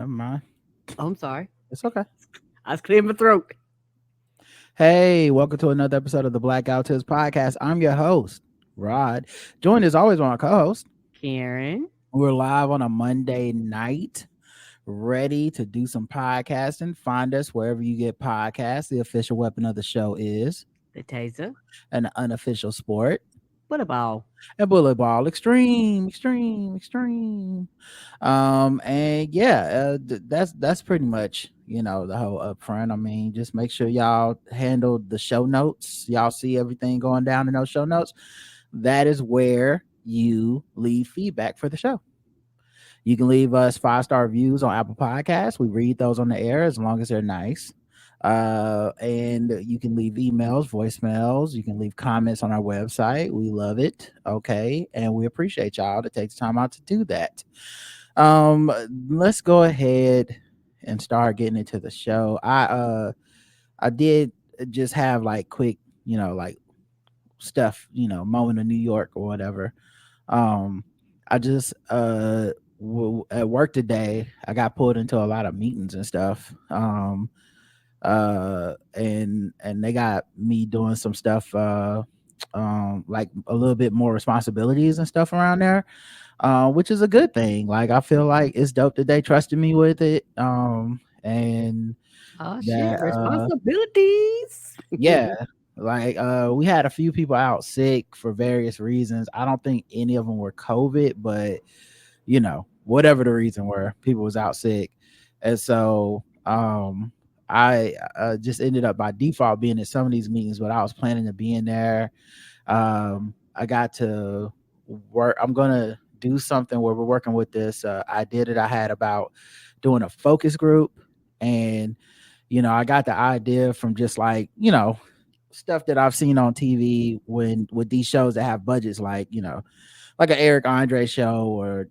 never mind. Oh, I'm sorry. It's okay. I was clearing my throat. Hey, welcome to another episode of the Blackout Tips podcast. I'm your host, Rod. Joined as always by my co-host. Karen. We're live on a Monday night, ready to do some podcasting. Find us wherever you get podcasts. The official weapon of the show is The taser. an unofficial sport. What about? And bullet ball, extreme, extreme, extreme. And yeah, that's pretty much the whole upfront. I mean, just make sure y'all handle the show notes. Y'all see everything going down in those show notes. That is where you leave feedback for the show. You can leave us 5-star reviews on Apple Podcasts. We read those on the air as long as they're nice. And you can leave emails, voicemails. You can leave comments on our website. We love it. Okay, and we appreciate y'all to take the time out to do that. Let's go ahead and start getting into the show. I did just have like quick, like stuff, moment of New York or whatever. I just at work today, I got pulled into a lot of meetings and stuff. And they got me doing some stuff like a little bit more responsibilities and stuff around there, which is a good thing. Like I feel like it's dope that they trusted me with it. And Oh, shit. that Responsibilities. yeah, like we had a few people out sick for various reasons. I don't think any of them were COVID, but whatever the reason were, people was out sick. And so I just ended up by default being at some of these meetings, but I was planning to be in there. I got to work. I'm gonna do something where we're working with this idea that I had about doing a focus group. And I got the idea from just like stuff that I've seen on TV when with these shows that have budgets like like an Eric Andre show, or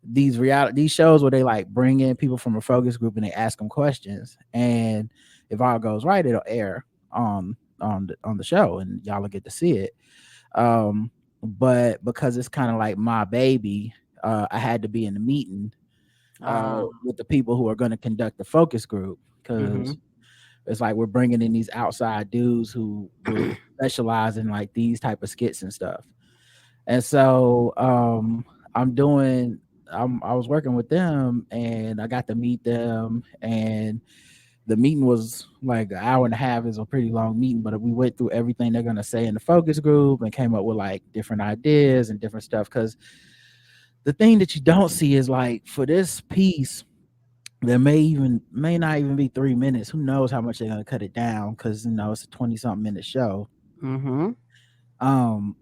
these shows where they like bring in people from a focus group and they ask them questions, and if all goes right, it'll air on the show and y'all will get to see it. But because it's kind of like my baby, I had to be in the meeting with the people who are going to conduct the focus group, because it's like we're bringing in these outside dudes who will specialize in like these type of skits and stuff. And so I was working with them and I got to meet them, and the meeting was like an hour and a half. Is a pretty long meeting, but we went through everything they're gonna say in the focus group and came up with like different ideas and different stuff. Because the thing that you don't see is like for this piece, there may not even be 3 minutes. Who knows how much they're gonna cut it down? Because it's a 20-something minute show. Um,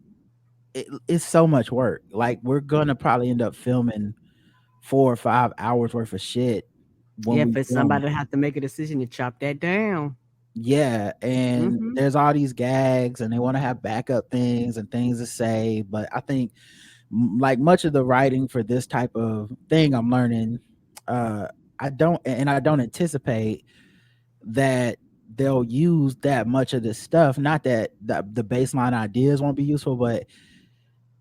it's so much work. Like we're gonna probably end up filming 4 or 5 hours worth of shit when Yeah, we for film. somebody to have to make a decision to chop that down. Yeah, and there's all these gags, and they want to have backup things and things to say. But I think like much of the writing for this type of thing, I'm learning. I don't anticipate that they'll use that much of this stuff. Not that the baseline ideas won't be useful, but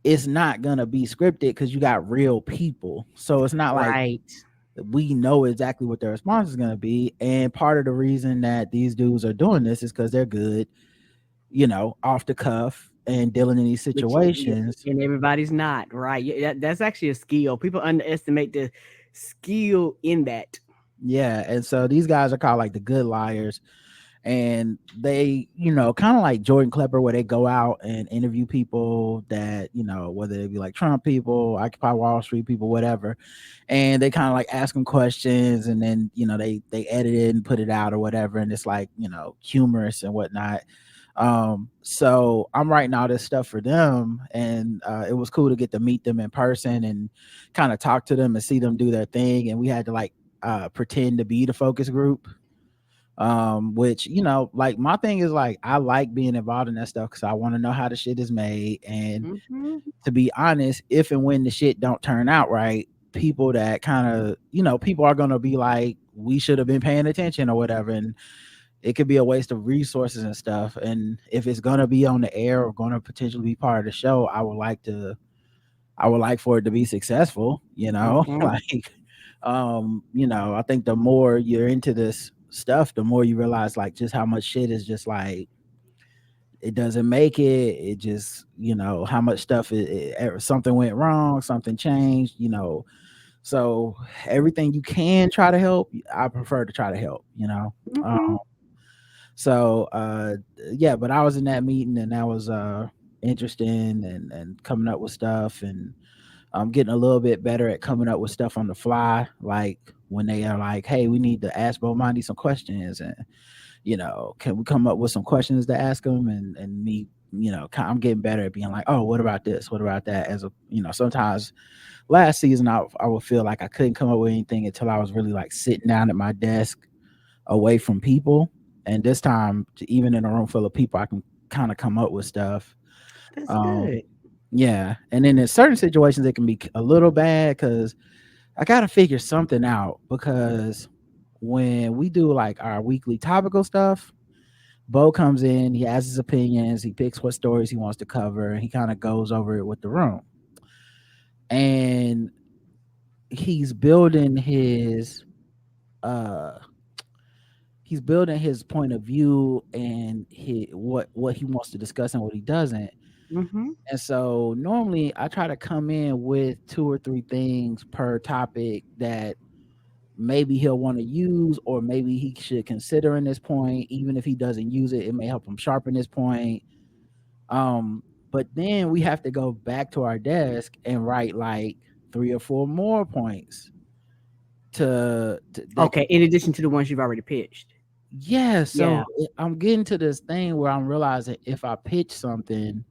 it's not gonna be scripted because you got real people. So it's not like Right. we know exactly what their response is gonna be. And part of the reason that these dudes are doing this is because they're good, off the cuff and dealing in these situations. And everybody's not, right? Yeah, that's actually a skill. People underestimate the skill in that. Yeah, and so these guys are called like the good liars, and they kind of like Jordan Klepper, where they go out and interview people that whether they be like Trump people, Occupy Wall Street people, whatever, and they kind of like ask them questions, and then they edit it and put it out or whatever, and it's like humorous and whatnot. So I'm writing all this stuff for them, and it was cool to get to meet them in person and kind of talk to them and see them do their thing. And we had to like pretend to be the focus group, which like my thing is like I like being involved in that stuff because I want to know how the shit is made. And to be honest, if and when the shit don't turn out right, people that kind of people are gonna be like, we should have been paying attention or whatever, and it could be a waste of resources and stuff. And if it's gonna be on the air or gonna potentially be part of the show, I would like for it to be successful, like I think the more you're into this stuff, the more you realize like just how much shit is just like it doesn't make it. It just, how much stuff something went wrong, something changed, So everything you can try to help, I prefer to try to help. Mm-hmm. So yeah, but I was in that meeting and that was interesting and coming up with stuff, and I'm getting a little bit better at coming up with stuff on the fly. Like when they are like, hey, we need to ask Bomani some questions, and can we come up with some questions to ask them, and me, I'm getting better at being like, oh, what about this, what about that, as a, sometimes last season I would feel like I couldn't come up with anything until I was really like sitting down at my desk away from people. And this time, even in a room full of people, I can kind of come up with stuff. That's Um, good. yeah. And then in certain situations, it can be a little bad because I got to figure something out. Because when we do like our weekly topical stuff, Bo comes in, he has his opinions, he picks what stories he wants to cover, and he kind of goes over it with the room. And he's building uh his point of view and what he wants to discuss and what he doesn't. Mm-hmm. And so normally I try to come in with two or three things per topic that maybe he'll want to use, or maybe he should consider in this point. Even if he doesn't use it, it may help him sharpen his point. But then we have to go back to our desk and write like three or four more points to that Okay. can. In addition to the ones you've already pitched. Yeah, Yeah. so I'm getting to this thing where I'm realizing if I pitch something,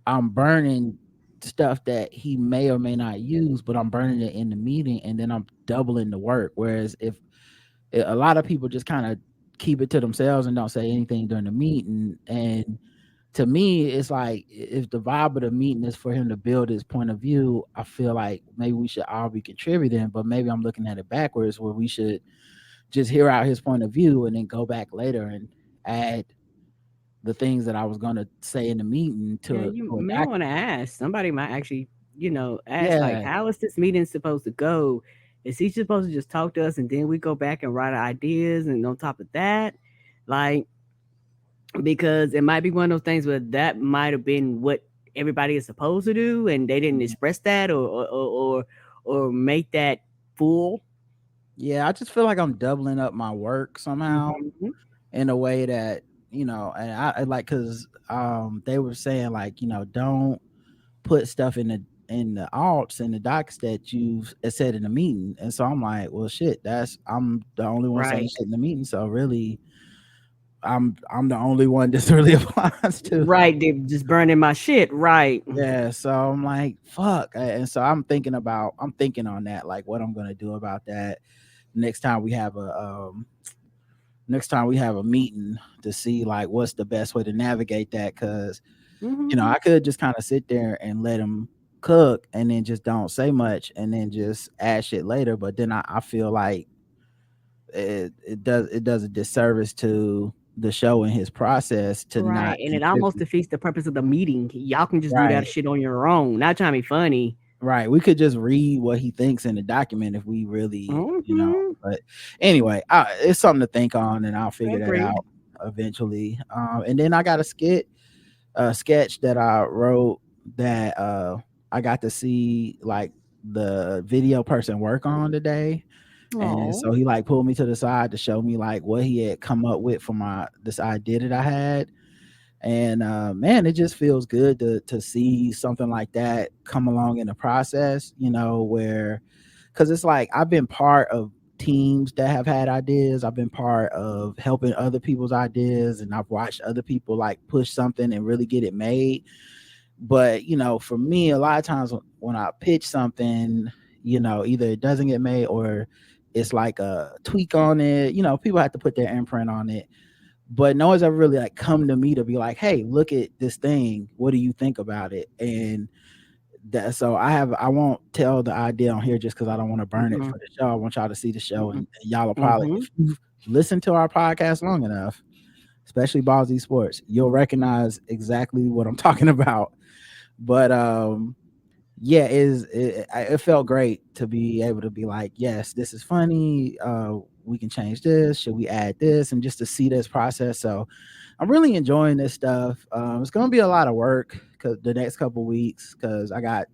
I'm burning stuff that he may or may not use, but I'm burning it in the meeting, and then I'm doubling the work. Whereas if a lot of people just kind of keep it to themselves and don't say anything during the meeting, and to me, it's like if the vibe of the meeting is for him to build his point of view, I feel like maybe we should all be contributing, but maybe I'm looking at it backwards where we should just hear out his point of view and then go back later and add the things that I was gonna say in the meeting Yeah, to you a may document. want to ask. Somebody might actually, ask like, Yeah, how is this meeting supposed to go? Is he supposed to just talk to us and then we go back and write our ideas? And on top of that, like, because it might be one of those things where that might have been what everybody is supposed to do, and they didn't mhm. express that or make that full. Yeah, I just feel like I'm doubling up my work somehow Mm-hmm. in a way that and I like because they were saying like don't put stuff in the alts and the docs that you've said in the meeting, and so I'm like, well, shit, I'm the only one saying Right. shit in the meeting, so really, I'm the only one this really applies to. Right. They just burning my shit. Right. Yeah, so I'm like, fuck. And so I'm thinking on that, like what I'm gonna do about that next time we have a meeting to see like what's the best way to navigate that. Cause Mm-hmm. I could just kind of sit there and let him cook and then just don't say much and then just add shit later. But then I feel like it does a disservice to the show and his process to not Right, and it almost contribute. defeats the purpose of the meeting. Y'all can just do that Right. shit on your own. Not trying to be funny. Right. We could just read what he thinks in the document if we really, Mhm. but anyway, it's something to think on and I'll figure that Agreed. out eventually. And then I got a sketch that I wrote that I got to see like the video person work on today. And Oh. so he like pulled me to the side to show me like what he had come up with for this idea that I had. And man, it just feels good to see something like that come along in the process, where because it's like I've been part of teams that have had ideas. I've been part of helping other people's ideas, and I've watched other people like push something and really get it made. But for me, a lot of times when I pitch something, either it doesn't get made or it's like a tweak on it. People have to put their imprint on it, but no one's ever really like come to me to be like, hey, look at this thing, what do you think about it? And that, so I won't tell the idea on here just because I don't want to burn it Mhm. for the show. I want y'all to see the show, Mhm. and y'all will probably, Mhm. if you've listened to our podcast long enough, especially Ballsy Sports, you'll recognize exactly what I'm talking about. But yeah, it felt great to be able to be like, yes, this is funny. We can change this. Should we add this? And just to see this process. So I'm really enjoying this stuff. It's gonna be a lot of work because the next couple weeks, because I got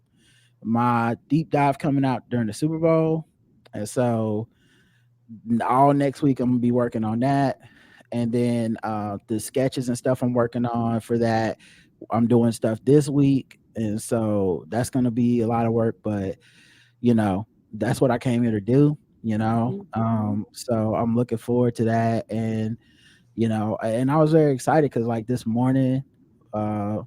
my deep dive coming out during the Super Bowl, and so all next week I'm gonna be working on that, and then the sketches and stuff I'm working on for that. I'm doing stuff this week, and so that's gonna be a lot of work, but you know that's what I came here to do. Mhm. So I'm looking forward to that, and and I was very excited because like this morning, uh,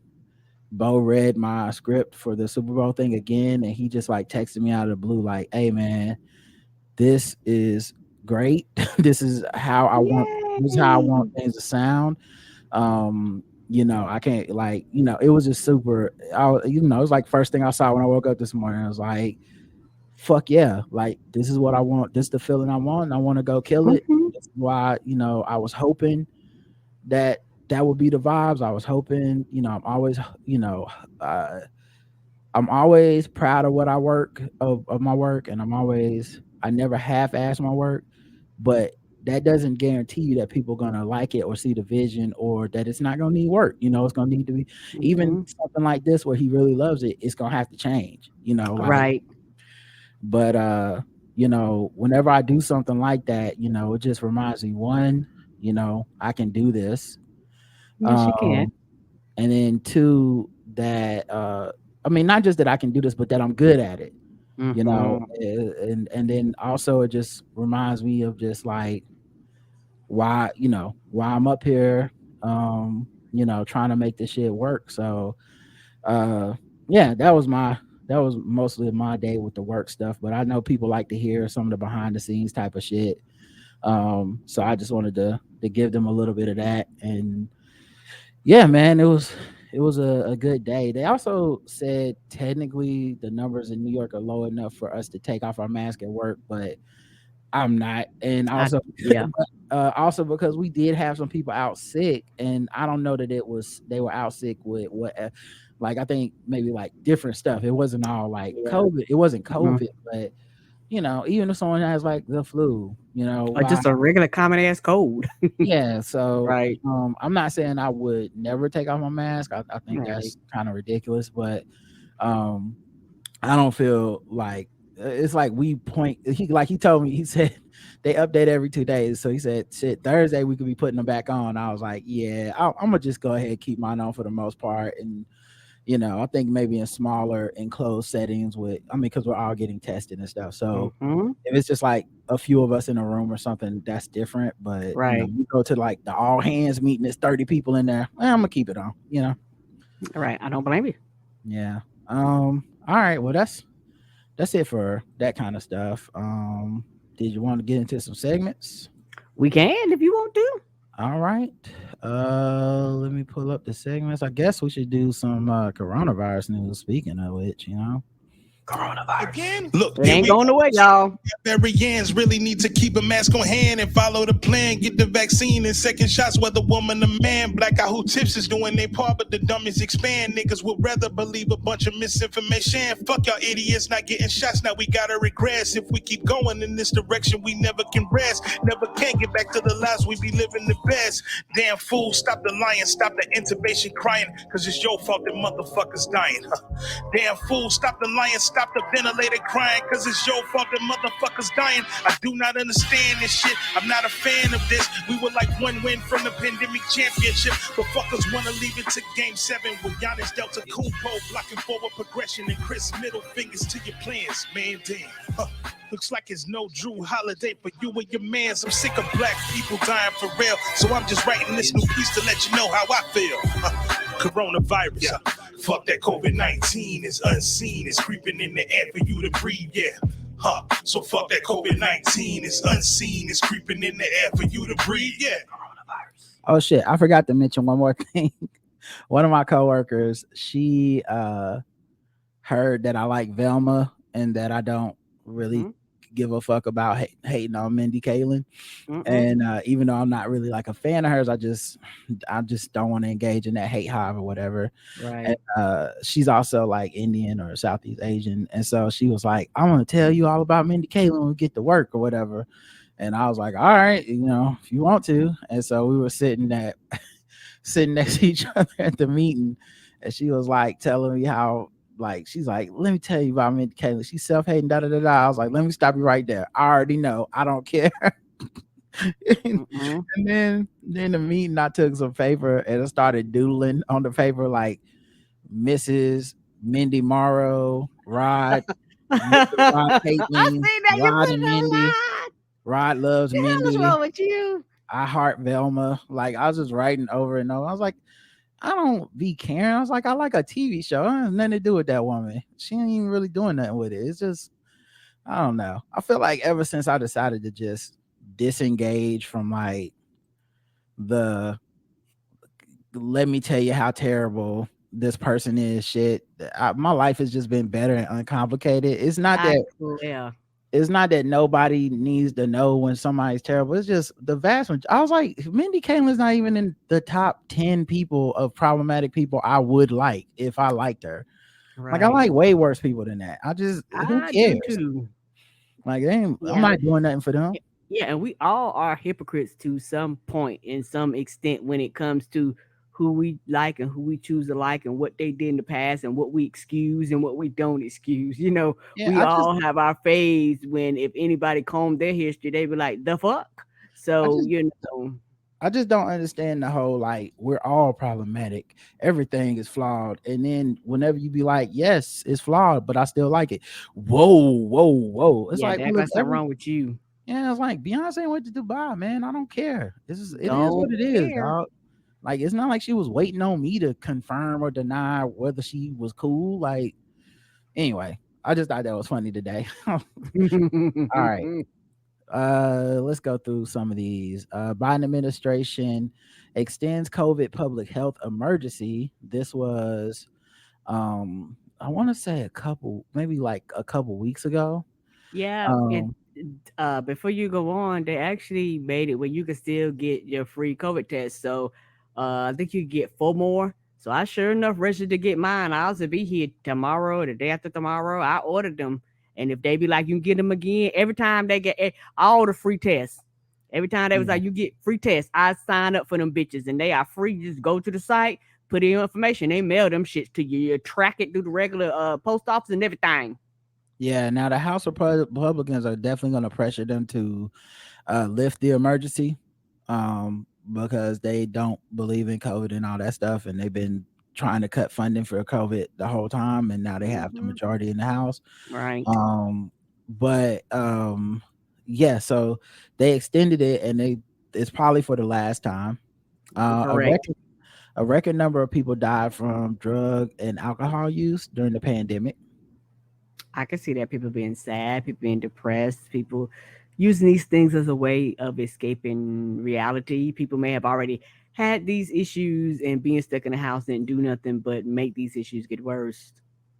Bo read my script for the Super Bowl thing again, and he just like texted me out of the blue, like, "Hey man, this is great. this is how I want. This is how I want Yay! things to sound." I can't like, it was just super. It was like first thing I saw when I woke up this morning. I was like, "Fuck yeah!" Like this is what I want. This is the feeling I want. And I want to go kill it. Mhm. This is why I was hoping that that would be the vibes. I was hoping. I'm always uh, I'm always proud of what I work of my work, and I never half-ass my work, but that doesn't guarantee you that people gonna like it or see the vision or that it's not gonna need work. It's gonna need to be even Mhm. something like this where he really loves it. It's gonna have to change. Like, Right. but whenever I do something like that, it just reminds me one, I can do this. Yes, you can. Um, and then two, that I mean, not just that I can do this, but that I'm good at it. Mhm. And then also it just reminds me of just like why I'm up here, trying to make this shit work. So uh yeah, that was mostly my day with the work stuff, but I know people like to hear some of the behind the scenes type of shit. So I just wanted to give them a little bit of that. And yeah, man, it was a good day. They also said technically the numbers in New York are low enough for us to take off our mask at work, but I'm not. And I also, yeah. but, also because we did have some people out sick, and I don't know that they were out sick with what, like I think maybe like different stuff. It wasn't all like Yeah. COVID. It wasn't Mhm. COVID, but even if someone has like the flu, Or why? just a regular common ass cold. Yeah. So Right. I'm not saying I would never take off my mask. I think Right. that's kind of ridiculous, but um I don't feel like it's like we point. He told me, he said they update every 2 days. So he said, shit, Thursday we could be putting them back on. I was like, yeah, I'm gonna just go ahead and keep mine on for the most part. And I think maybe in smaller enclosed settings because we're all getting tested and stuff. So Mhm. if it's just like a few of us in a room or something, that's different. But Right. you go to like the all hands meeting, there's 30 people in there. I'm gonna keep it on. Right. I don't blame you. Yeah. All right. Well, that's it for that kind of stuff. Did you want to get into some segments? We can if you want to. All right. Let me pull up the segments. I guess we should do some coronavirus news. Speaking of which. Again? Look, It here ain't we going go. away, y'all. Barbarians really need to keep a mask on hand and follow the plan. Get the vaccine and second shots, whether woman or man. Black out who tips is doing their part, but the dummies expand. Niggas would rather believe a bunch of misinformation. Fuck y'all idiots not getting shots. Now we gotta regress. If we keep going in this direction, we never can rest. Never can get back to the lives we be living the best. Damn fool, stop the lying, stop the intubation crying, cause it's your fault that motherfuckers dying. Damn fool, stop the lying, stop the ventilator crying, cause it's your fault that motherfuckers dying. I do not understand this shit, I'm not a fan of this. We were like one win from the pandemic championship, but fuckers wanna leave it to game 7 with Giannis Delta Kumpo blocking forward progression and Chris middle fingers to your plans, man, damn. Looks like it's no Drew holiday for you and your mans. I'm sick of black people dying for real, so I'm just writing this new piece to let you know how I feel. Coronavirus, fuck that COVID-19 is unseen, it's creeping in the air for you to breathe, yeah. So fuck that COVID-19 is unseen, it's creeping in the air for you to breathe, yeah. Oh shit! I forgot to mention one more thing. One of my coworkers, she heard that I like Velma and that I don't really Mhm. give a fuck about hating on Mindy Kaling. Mm-mm. And even though I'm not really like a fan of hers, I just don't want to engage in that hate hive or whatever. And Right. she's also like Indian or Southeast Asian, and so she was like, "I want to tell you all about Mindy Kaling when we get to work or whatever." And I was like, "All right, if you want to." And so we were sitting next to each other at the meeting, and she was like telling me how, like, she's like, "Let me tell you about Mindy Kaling. She's self-hating, da da da da." I was like, "Let me stop you right there. I already know. I don't care." and Mm-mm. then the meeting, I took some paper and I started doodling on the paper like Mrs. Mindy Morrow, Rod, Mr. Rod I Caitlin, see that you Rod put and it Mindy, online. Rod loves The hell is Mindy, wrong with you? I heart Velma. Like, I was just writing over and over. I was like, I don't be caring. I was like, I like a TV show. It has nothing to do with that woman. She ain't even really doing nothing with it. It's just, I don't know. I feel like ever since I decided to just disengage from like the let me tell you how terrible this person is shit, my life has just been better and uncomplicated. I swear. It's not that nobody needs to know when somebody's terrible. It's just the vast majority. I was like, Mindy Kaling's not even in the top 10 people of problematic people I would like if I liked her. Like, I Right. like way worse people than that. Who I do cares? too. Like, I'm Yeah. not doing nothing for them. Yeah, and we all are hypocrites to some point in some extent when it comes to who we like and who we choose to like and what they did in the past and what we excuse and what we don't excuse. Yeah, We all have our phase when if anybody combed their history, they be like, the fuck? I So, just I just don't understand the whole like we're all problematic. Everything is flawed. And then whenever you be like, yes, it's flawed, but I still like it. Whoa, whoa, whoa. It's yeah, like, there look, got something wrong with you. yeah, it's like Beyonce went to Dubai, man. I don't care. It is Don't what it is, care. dog. Like, it's not like she was waiting on me to confirm or deny whether she was cool. Like, anyway, I just thought that was funny today. All right. Let's go through some of these. Biden administration extends COVID public health emergency. This was I want to say maybe like a couple weeks ago. Yeah, and um before you go on, they actually made it where you can still get your free COVID test. So I think you get 4 more. So I sure enough registered to get mine. I'll be here tomorrow, the day after tomorrow. I ordered them, and if they be like, you can get them again every time they get all the free tests. Every time they was yeah. like, you get free tests, I sign up for them bitches, and they are free. You just go to the site, put in your information, they mail them shits to you. You track it through the regular post office and everything. Yeah, now the House Republicans are definitely going to pressure them to lift the emergency, because they don't believe in COVID and all that stuff, and they've been trying to cut funding for COVID the whole time, and now they have the Hmm. majority in the House. Right. But yeah, so they extended it, and it's probably for the last time. Uh, a Correct. record a record number of people died from drug and alcohol use during the pandemic. I can see that people being sad, people being depressed, people using these things as a way of escaping reality. People may have already had these issues and being stuck in the house didn't do nothing but make these issues get worse.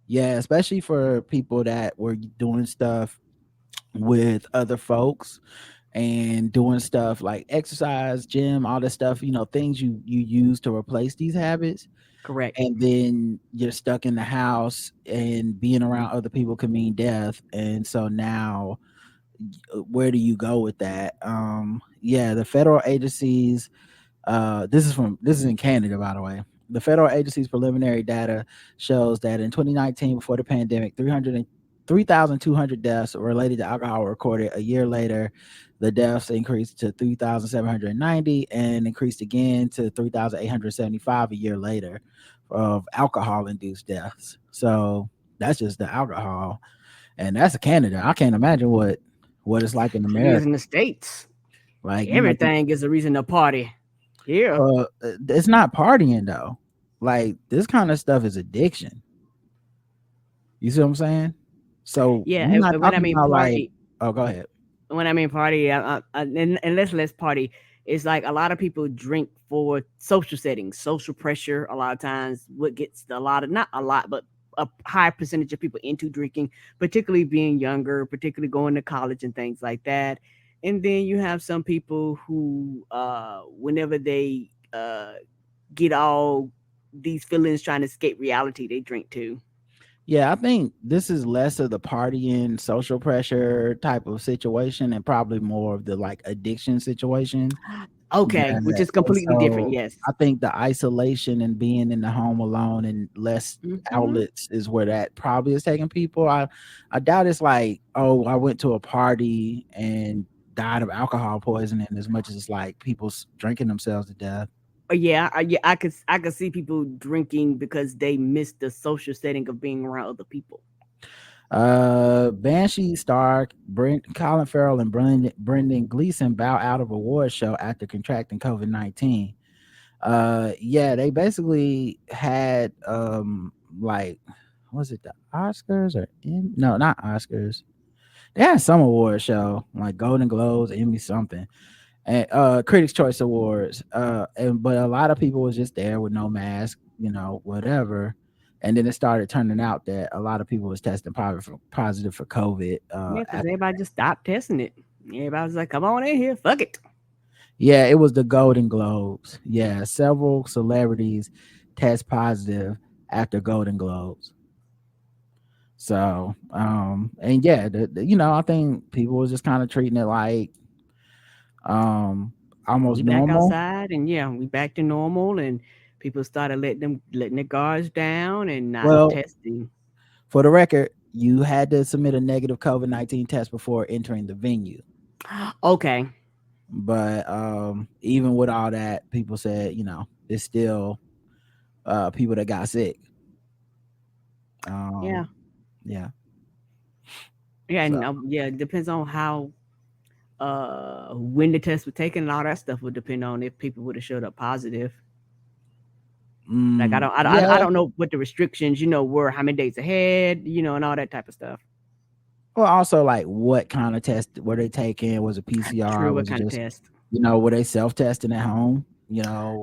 Yeah, especially for people that were doing stuff with other folks and doing stuff like exercise, gym, all this stuff, things you use to replace these habits. Correct. And then you're stuck in the house, and being around other people can mean death. And so now, where do you go with that? Yeah, the federal agencies, this is in Canada, by the way. The federal agency's preliminary data shows that in 2019, before the pandemic, 3,200 deaths related to alcohol were recorded. A year later, the deaths increased to 3,790 and increased again to 3,875 a year later of alcohol-induced deaths. So that's just the alcohol, and that's Canada. I can't imagine what it's like in It is America. in the States. Like, Everything is a reason to party. Here. it's not partying though. Like, this kind of stuff is addiction. You see what I'm saying? So Yeah, we're not when I talking mean about like, party, oh, go ahead. when I mean party, and let's party. It's like a lot of people drink for social settings, social pressure. A lot of times, what gets a lot of not a lot, but a high percentage of people into drinking, particularly being younger, particularly going to college and things like that. And then you have some people who, whenever they get all these feelings trying to escape reality, they drink too. Yeah, I think this is less of the partying, social pressure type of situation, and probably more of the like addiction situation. Okay, which That is and completely different. so Yes. I think the isolation and being in the home alone and less Hmm. outlets is where that probably is taking people. I doubt it's like, oh, I went to a party and died of alcohol poisoning as much as it's like people drinking themselves to death. Yeah, I could see people drinking because they miss the social setting of being around other people. Banshee star Colin Farrell and Brendan Gleeson bow out of award show after contracting COVID-19. Yeah, they basically had like, was it the Oscars or no, not Oscars. They had some award show like Golden Globes, Emmy something, and Critics Choice Awards. And but a lot of people was just there with no mask, whatever. And then it started turning out that a lot of people was testing positive for COVID. Yeah, because everybody just stopped testing it. Everybody was like, "Come on in here, fuck it." Yeah, it was the Golden Globes. Yeah, several celebrities test positive after Golden Globes. So, and yeah, I think people was just kind of treating it like, um, We almost back normal. outside, and yeah, we back to normal, and people started letting their guards down and not Well, testing. for the record, you had to submit a negative COVID-19 test before entering the venue. Okay, But even with all that, people said, it's still people that got sick. yeah, Yeah. yeah, So and yeah, it depends on how when the test was taken and all that stuff would depend on if people would have showed up positive. Like I yeah. don't know what the restrictions were, how many days ahead, and all that type of stuff. Well, also like what kind of test were they taking? Was it PCR? True, what Was it kind of just, test? were they self-testing at home?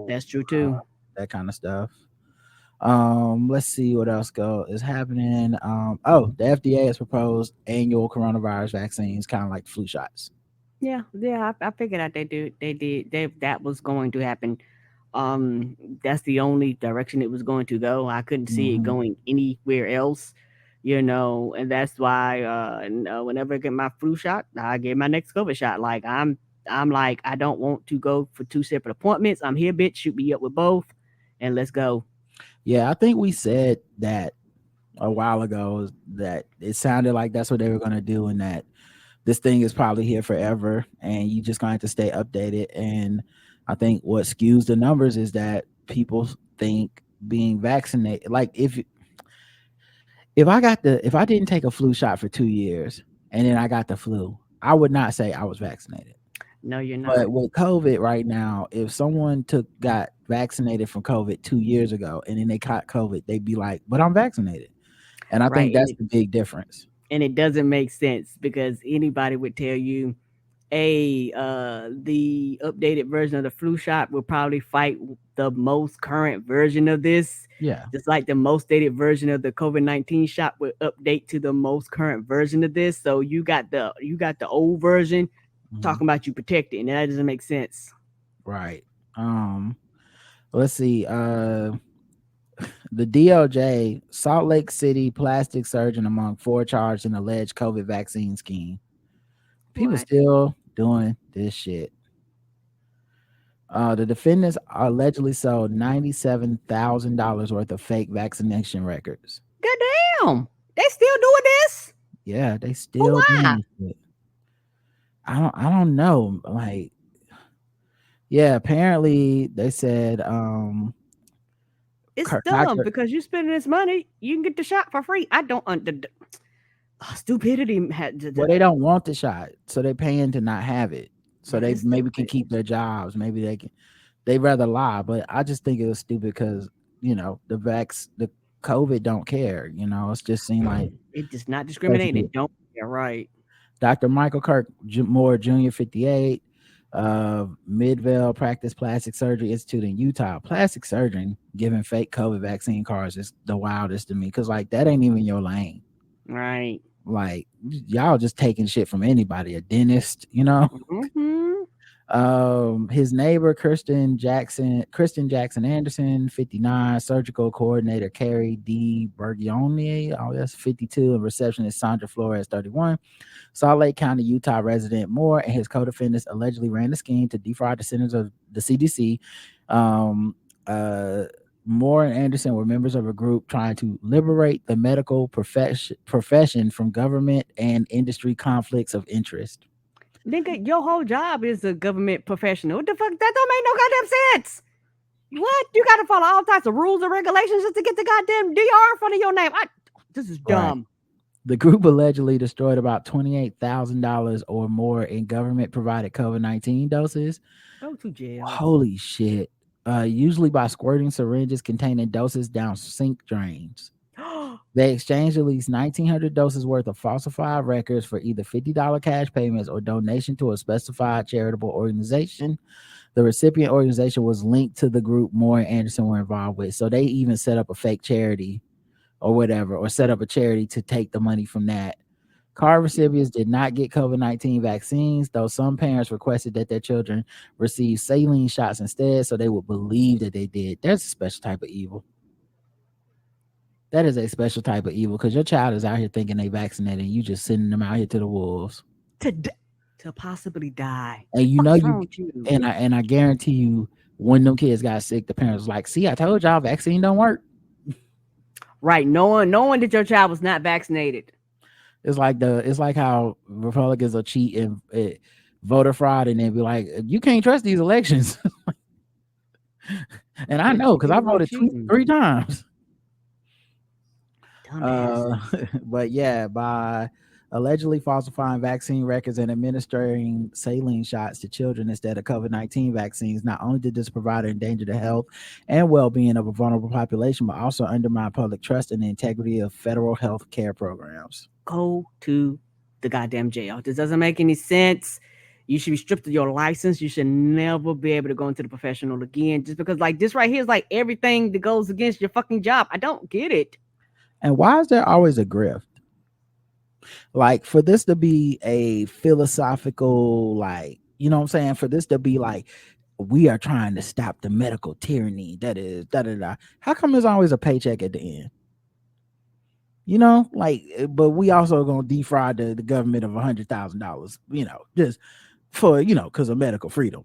That's true too. That kind of stuff. Let's see what else is happening. The FDA has proposed annual coronavirus vaccines, kind of like flu shots. Yeah, I figured out that was going to happen. Um, that's the only direction it was going to go. I couldn't see it Hmm. going anywhere else, and that's why whenever I get my flu shot, I get my next COVID shot. Like I'm like I don't want to go for two separate appointments. I'm here, bitch. Shoot me up with both, and let's go. Yeah, I think we said that a while ago that it sounded like that's what they were gonna do, and that this thing is probably here forever, and you just gonna have to stay updated. And I think what skews the numbers is that people think being vaccinated, like if I didn't take a flu shot for 2 years and then I got the flu, I would not say I was vaccinated. No, you're not. But with COVID right now, if someone got vaccinated from COVID 2 years ago and then they caught COVID, they'd be like, "But I'm vaccinated," and I Right, think that's the big difference. and it doesn't make sense because anybody would tell you the updated version of the flu shot will probably fight the most current version of this. Yeah. Just like the most dated version of the COVID-19 shot will update to the most current version of this. So you got the old version Mhm. talking about you protected, and that doesn't make sense. Right. Let's see. The DOJ, Salt Lake City plastic surgeon among four charged in alleged COVID vaccine scheme. People What? still doing this shit. The defendants allegedly sold $97,000 worth of fake vaccination records. Goddamn. They still doing this? Yeah, they For still doing why? this shit. I don't know. Like, yeah, apparently they said It's dumb Dr. because you spending this money, you can get the shot for free. I don't stupidity had Well, they don't want the shot, so they're paying to not have it. So man, they it's maybe can stupid. keep their jobs. Maybe they rather lie. But I just think it was stupid because the COVID don't care. It's just seemed like It does not discriminate. basically It don't. Yeah, right. Dr. Michael Kirk Moore Jr., 58. Midvale Practice Plastic Surgery Institute in Utah. Plastic surgeon giving fake COVID vaccine cards is the wildest to me, because like that ain't even your lane. Right. Like y'all just taking shit from anybody, a dentist, you know. Mm-hmm. His neighbor Kristen Jackson Anderson, 59, surgical coordinator Carrie D. Bergione, oh that's 52, and receptionist Sandra Flores, 31. Salt Lake County, Utah resident Moore and his co-defendants allegedly ran a scheme to defraud the centers of the CDC. Um, uh, Moore and Anderson were members of a group trying to liberate the medical profession from government and industry conflicts of interest. Nigga, your whole job is a government professional. What the fuck? That don't make no goddamn sense. What? You got to follow all types of rules and regulations just to get the goddamn DR in front of your name. This is dumb. Right. The group allegedly destroyed about $28,000 or more in government-provided COVID-19 doses. Go to jail. Holy shit. Usually by squirting syringes containing doses down sink drains. They exchanged at least 1,900 doses worth of falsified records for either $50 cash payments or donation to a specified charitable organization. The recipient organization was linked to the group Moore and Anderson were involved with. So they even set up a fake charity or whatever, or set up a charity to take the money from that. Card recipients did not get COVID-19 vaccines, though some parents requested that their children receive saline shots instead so they would believe that they did. There's a special type of evil. That is a special type of evil, because your child is out here thinking they vaccinated and you just sending them out here to the wolves. To possibly die. And you know you. And I guarantee you, when them kids got sick, the parents was like, see, I told y'all vaccine don't work. Right. Knowing that your child was not vaccinated. It's like how Republicans will cheat and voter fraud and then be like, you can't trust these elections. And I know, because I voted 3 times. But yeah, by allegedly falsifying vaccine records and administering saline shots to children instead of COVID-19 vaccines, not only did this provider endanger the health and well-being of a vulnerable population, but also undermine public trust and the integrity of federal health care programs. Go to the goddamn jail. This doesn't make any sense. You should be stripped of your license. You should never be able to go into the professional again, just because like this right here is like everything that goes against your fucking job. I don't get it. And why is there always a grift? Like, for this to be a philosophical, like, you know what I'm saying? For this to be like, we are trying to stop the medical tyranny. That is, da-da-da. How come there's always a paycheck at the end? You know, like, but we also going to defraud the government of $100,000, you know, just for, you know, because of medical freedom.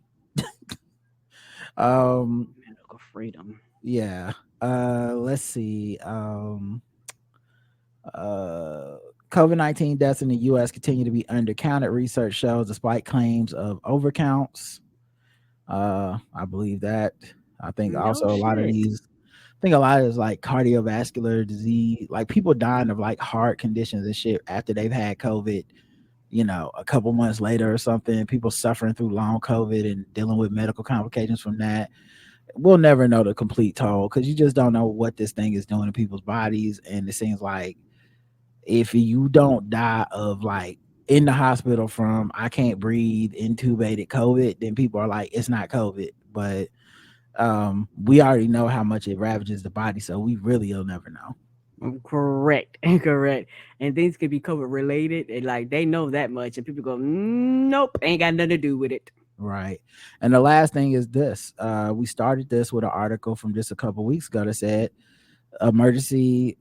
Medical freedom. Yeah. Let's see. COVID-19 deaths in the U.S. continue to be undercounted. Research shows, despite claims of overcounts. I believe that. I think also a lot of these. I think a lot of it's like cardiovascular disease, like people dying of like heart conditions and shit after they've had COVID. You know, a couple months later or something. People suffering through long COVID and dealing with medical complications from that. We'll never know the complete toll, because you just don't know what this thing is doing to people's bodies. And it seems like if you don't die of like in the hospital from I can't breathe, intubated COVID, then people are like, it's not COVID. But we already know how much it ravages the body, so we really will never know. Correct. And things could be COVID related, and like they know that much, and people go, nope, ain't got nothing to do with it. Right. And the last thing is this. We started this with an article from just a couple weeks ago that said the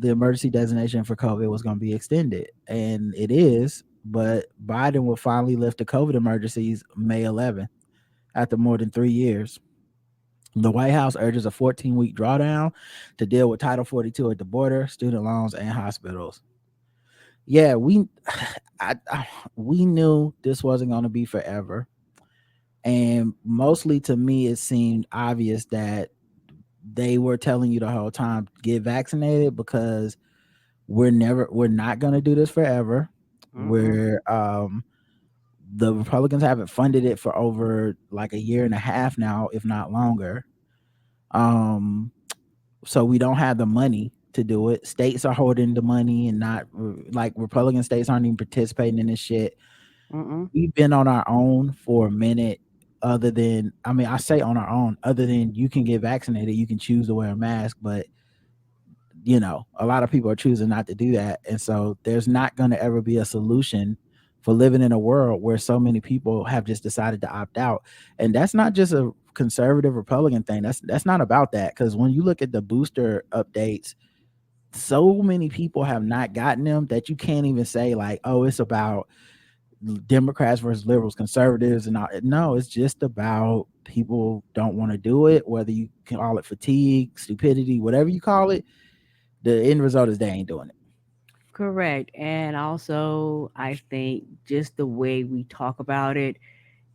emergency designation for COVID was going to be extended, and it is, but Biden will finally lift the COVID emergencies May 11th after more than 3 years. The White House urges a 14-week drawdown to deal with Title 42 at the border, student loans, and hospitals. Yeah, we knew this wasn't going to be forever. And mostly to me, it seemed obvious that they were telling you the whole time, get vaccinated, because we're not going to do this forever. We're the Republicans haven't funded it for over like a year and a half now, if not longer. So we don't have the money to do it. States are holding the money, and not like Republican states aren't even participating in this shit. we've been on our own for a minute. Other than, I mean, I say on our own, other than you can get vaccinated, you can choose to wear a mask, but a lot of people are choosing not to do that. And so there's not going to ever be a solution for living in a world where so many people have just decided to opt out. And that's not just a conservative Republican thing. That's not about that. Because when you look at the booster updates, so many people have not gotten them that you can't even say like, oh, it's about Democrats versus liberals, conservatives, and all. No, it's just about people don't want to do it, whether you can call it fatigue, stupidity, whatever you call it. The end result is they ain't doing it. Correct. And also, I think just the way we talk about it,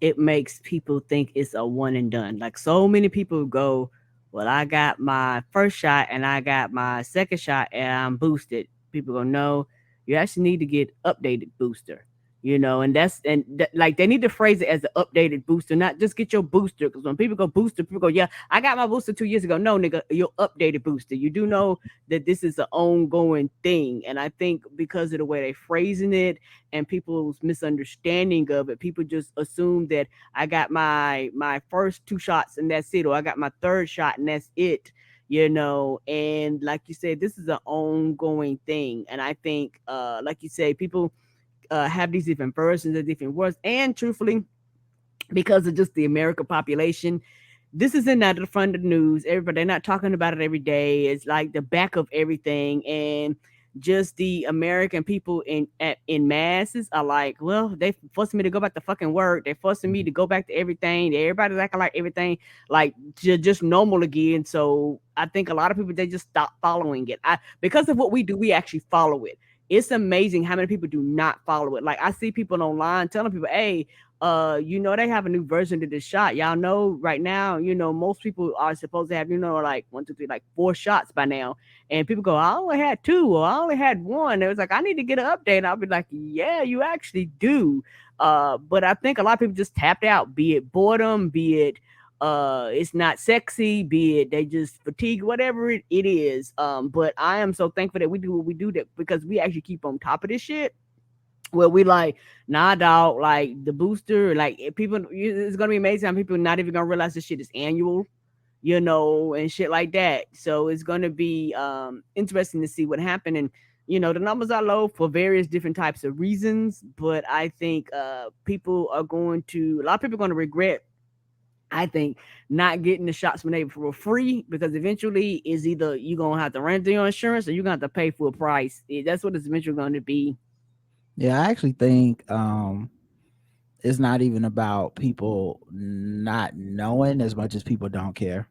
it makes people think it's a one and done. Like so many people go, well, I got my first shot and I got my second shot and I'm boosted. People go, no, you actually need to get updated booster. And like they need to phrase it as an updated booster, not just get your booster. Because when people go booster, people go, yeah, I got my booster 2 years ago. No, nigga, your updated booster. You do know that this is an ongoing thing. And I think because of the way they phrasing it and people's misunderstanding of it, people just assume that I got my first 2 shots and that's it, or I got my third shot and that's it. And like you said, this is an ongoing thing. And I think, like you say, people have these different versions of different words. And truthfully, because of just the American population, this isn't at the front of the news. Everybody, they're not talking about it every day. It's like the back of everything. And just the American people in masses are like, well, they forcing me to go back to fucking work. They're forcing me to go back to everything. Everybody's acting like everything like just normal again. So I think a lot of people, they just stop following it. Because of what we do, we actually follow it. It's amazing how many people do not follow it. Like I see people online telling people, hey, they have a new version of this shot. Y'all know right now, most people are supposed to have, like 1, 2, 3, like 4 shots by now. And people go, I only had 2 or I only had 1. It was like, I need to get an update. And I'll be like, yeah, you actually do. But I think a lot of people just tapped out, be it boredom, be it it's not sexy, be it they just fatigue, whatever it is. But I am so thankful that we do what we do, that because we actually keep on top of this shit. Well, we like, nah, dog, like the booster, like people, it's gonna be amazing how people not even gonna realize this shit is annual, and shit like that. So it's gonna be interesting to see what happened. And the numbers are low for various different types of reasons, but I think a lot of people are gonna regret, I think, not getting the shots when they were free, because eventually is either you're gonna have to rent your insurance or you're gonna have to pay full price. That's what it's eventually going to be. Yeah, I actually think it's not even about people not knowing as much as people don't care.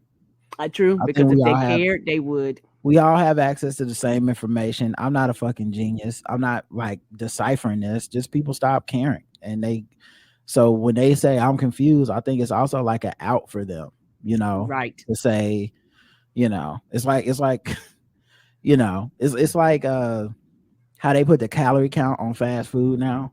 True, because if they cared, they would. We all have access to the same information. I'm not a fucking genius. I'm not like deciphering this. Just people stop caring, and so when they say I'm confused, I think it's also like an out for them, right? To say, it's like it's like how they put the calorie count on fast food now.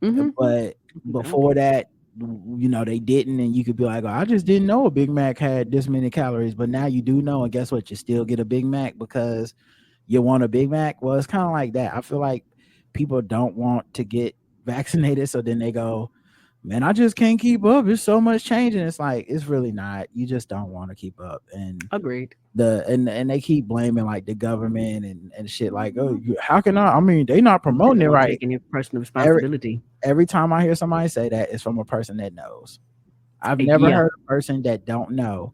Mm-hmm. But before that, they didn't, and you could be like, oh, I just didn't know a Big Mac had this many calories. But now you do know, and guess what? You still get a Big Mac because you want a Big Mac. Well, it's kind of like that. I feel like people don't want to get vaccinated, so then they go, man, I just can't keep up. There's so much changing. It's like, it's really not. You just don't want to keep up. And agreed. And they keep blaming like the government and shit. Like, oh, how can I mean, they not promoting it right. Taking your personal responsibility. Every time I hear somebody say that, it's from a person that knows. I've never heard a person that don't know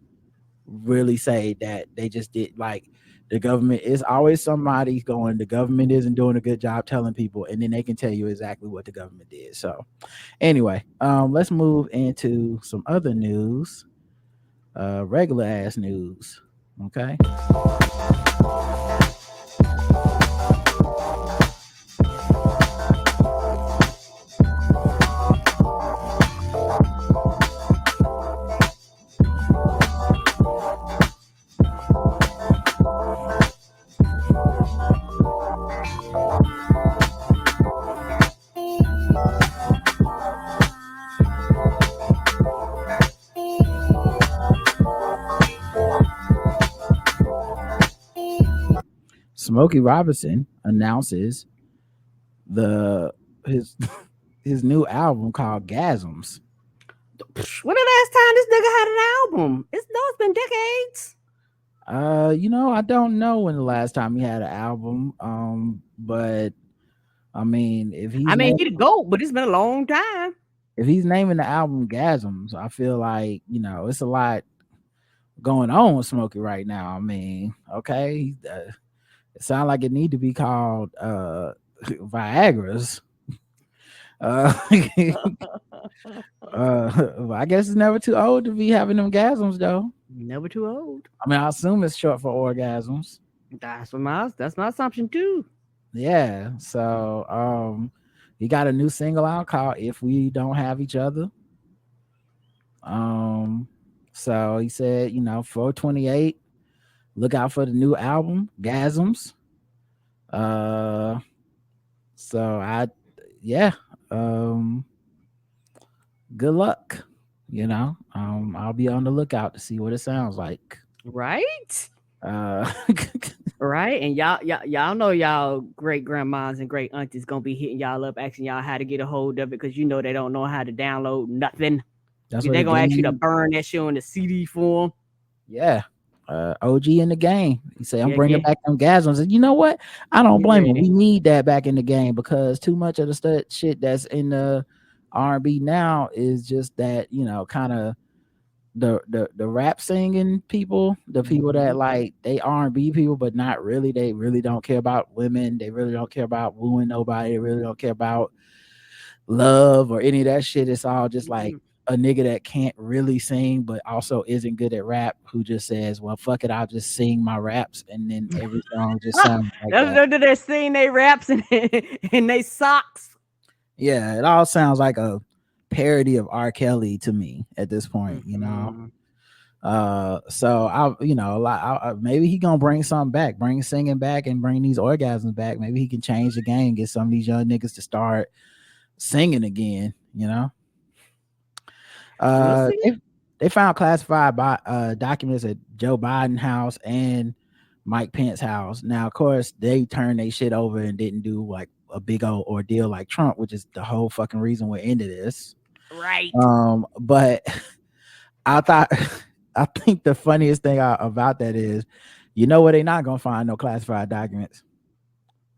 really say that they just did. Like, the government is always somebody going, the government isn't doing a good job telling people, and then they can tell you exactly what the government did. So anyway, let's move into some other news, regular ass news. Okay. Smokey Robinson announces his his new album called Gasms. When the last time this nigga had an album? It's been decades. I don't know when the last time he had an album. But I mean, he the GOAT, but it's been a long time. If he's naming the album Gasms, I feel like, it's a lot going on with Smokey right now. I mean, okay, it sounds like it need to be called Viagra's. I guess it's never too old to be having them gasms, though. Never too old. I mean, I assume it's short for orgasms. That's my assumption too. Yeah. So he got a new single out called "If We Don't Have Each Other." So he said, 4/28, look out for the new album, Gasms. Good luck. I'll be on the lookout to see what it sounds like. Right. Right. And y'all know y'all great grandmas and great aunties gonna be hitting y'all up, asking y'all how to get a hold of it, because they don't know how to download nothing. They're gonna ask you to burn that shit on the CD form. Yeah. OG in the game. He said, I'm bringing back them gasms. And you know what? I don't blame him. We need that back in the game, because too much of the shit that's in the R&B now is just that, kind of the rap singing people, the people that like they R&B people, but not really. They really don't care about women. They really don't care about wooing nobody. They really don't care about love or any of that shit. It's all just like a nigga that can't really sing but also isn't good at rap, who just says, well, fuck it, I'll just sing my raps, and then every song just sounds like that. They're singing their raps and they socks. Yeah, it all sounds like a parody of R. Kelly to me at this point. So I maybe he gonna bring something back, bring singing back, and bring these orgasms back. Maybe he can change the game, get some of these young niggas to start singing again. They found classified documents at Joe Biden's house and Mike Pence's house. Now, of course, they turned their shit over and didn't do like a big old ordeal like Trump, which is the whole fucking reason we're into this. Right. But I think the funniest thing about that is, where they're not gonna find no classified documents?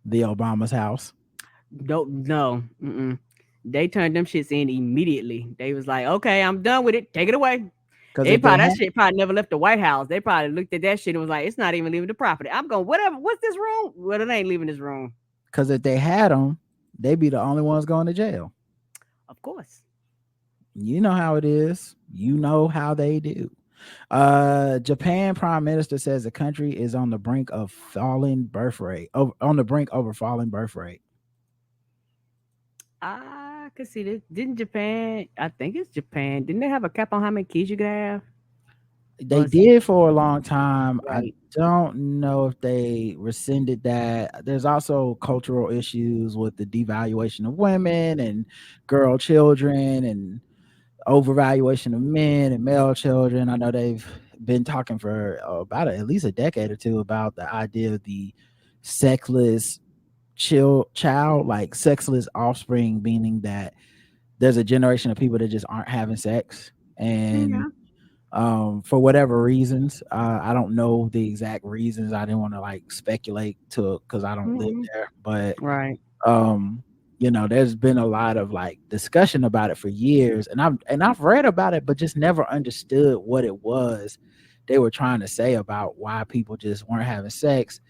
The Obama's house. No. Mm-mm. They turned them shits in immediately. They was like, okay, I'm done with it. Take it away. That shit probably never left the White House. They probably looked at that shit and was like, it's not even leaving the property. I'm going, whatever. What's this room? Well, it ain't leaving this room. Because if they had them, they'd be the only ones going to jail. Of course. You know how it is. You know how they do. Japan Prime Minister says the country is on the brink of falling birth rate. Over falling birth rate. I could see this. Didn't Japan? I think it's Japan. Didn't they have a cap on how many kids you could have? They did for a long time. Right. I don't know if they rescinded that. There's also cultural issues with the devaluation of women and girl children and overvaluation of men and male children. I know they've been talking for about at least a decade or two about the idea of the sexless child, like sexless offspring, meaning that there's a generation of people that just aren't having sex, and for whatever reasons, I don't know the exact reasons. I didn't want to like speculate to, because I don't live there, but right. There's been a lot of like discussion about it for years, and I've read about it, but just never understood what it was they were trying to say about why people just weren't having sex.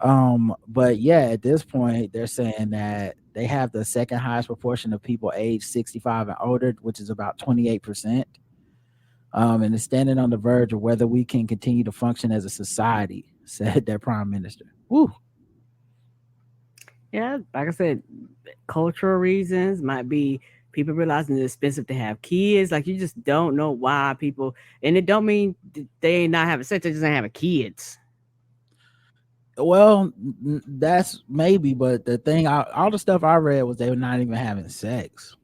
But yeah, at this point, they're saying that they have the second highest proportion of people aged 65 and older, which is about 28%. And it's standing on the verge of whether we can continue to function as a society, said their prime minister. Woo. Yeah, like I said, cultural reasons might be people realizing it's expensive to have kids. Like, you just don't know why people, and it don't mean they not having sex, they just ain't having kids. Well, that's maybe, but the thing, all the stuff I read was they were not even having sex.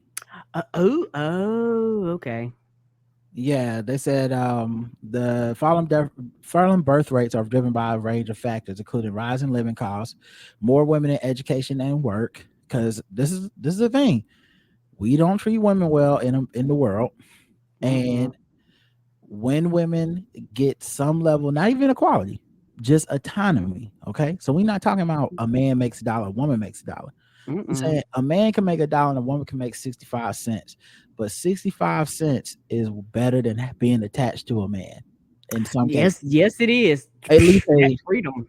Okay. Yeah, they said the falling birth rates are driven by a range of factors, including rising living costs, more women in education and work. Because this is the thing, we don't treat women well in the world. And when women get some level, not even equality, just autonomy. Okay, so we're not talking about a man makes a dollar, a woman makes a dollar. We're saying a man can make a dollar and a woman can make 65 cents, but 65 cents is better than being attached to a man in some cases. Yes, it is. At least That a freedom.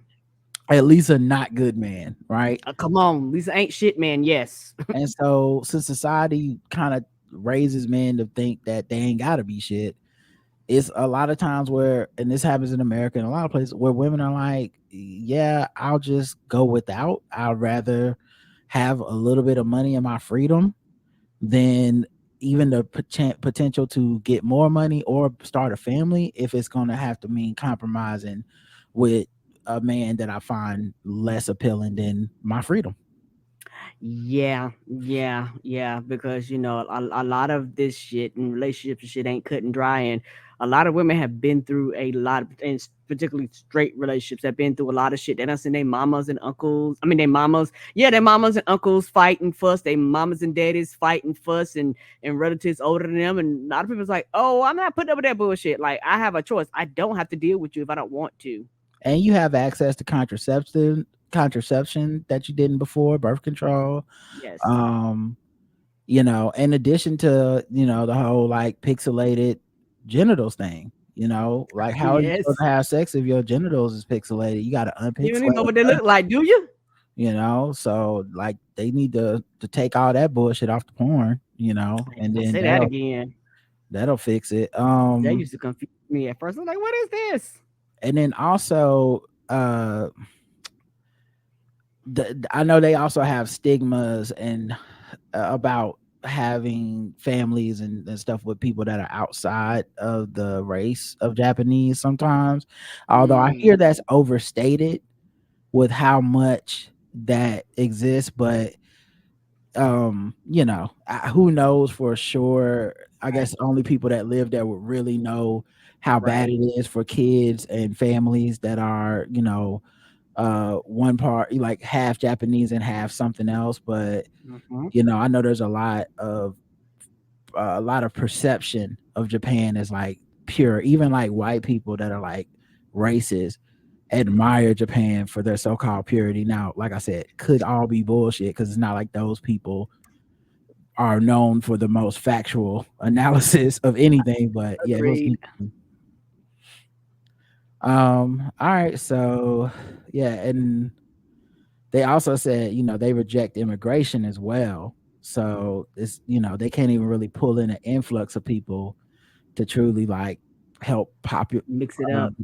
not good man, right? Come on, Lisa ain't shit, man. Yes. And so since society kind of raises men to think that they ain't gotta be shit, it's a lot of times where, and this happens in America and a lot of places where women are like, yeah, I'll just go without. I'd rather have a little bit of money and my freedom than even the potential to get more money or start a family if it's going to have to mean compromising with a man that I find less appealing than my freedom. Yeah. Because a lot of this shit and relationships and shit ain't cut and dry, and a lot of women have been through a lot of, and particularly straight relationships have been through a lot of shit. They done seen their mamas and uncles. I mean, their mamas and uncles fight and fuss. Their mamas and daddies fight and fuss, and relatives older than them. And a lot of people's like, oh, I'm not putting up with that bullshit. Like, I have a choice. I don't have to deal with you if I don't want to. And you have access to contraception that you didn't before, birth control. Yes. In addition to, the whole like pixelated genitals thing, like how are you Yes. supposed to have sex if your genitals is pixelated? You got to You don't even know unpixelate what they them, look like, do you? so like they need to take all that bullshit off the porn, and I'll then say that again. that'll fix it. That used to confuse me at first. I was like, what is this? And then also I know they also have stigmas and about having families and stuff with people that are outside of the race of Japanese sometimes, although I hear that's overstated with how much that exists. But who knows for sure. I guess only people that live there would really know how bad Right. it is for kids and families that are one part like half Japanese and half something else. But I know there's a lot of perception of Japan as like pure. Even like white people that are like racist admire Japan for their so-called purity. Now, like I said, could all be bullshit because it's not like those people are known for the most factual analysis of anything. But yeah, it was Agreed. interesting. All right, so yeah, and they also said, they reject immigration as well. So it's, they can't even really pull in an influx of people to truly like help Mix it up.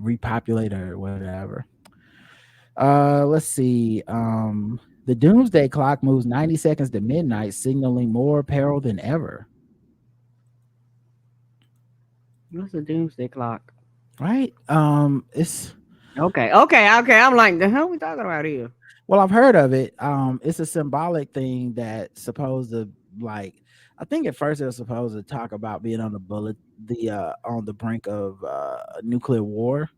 repopulate or whatever. Let's see. The Doomsday Clock moves 90 seconds to midnight, signaling more peril than ever. What's the Doomsday Clock? Right? It's Okay. I'm like, the hell we talking about here? well, I've heard of it. It's a symbolic thing that's supposed to like. I think at first it was supposed to talk about being on on the brink of nuclear war,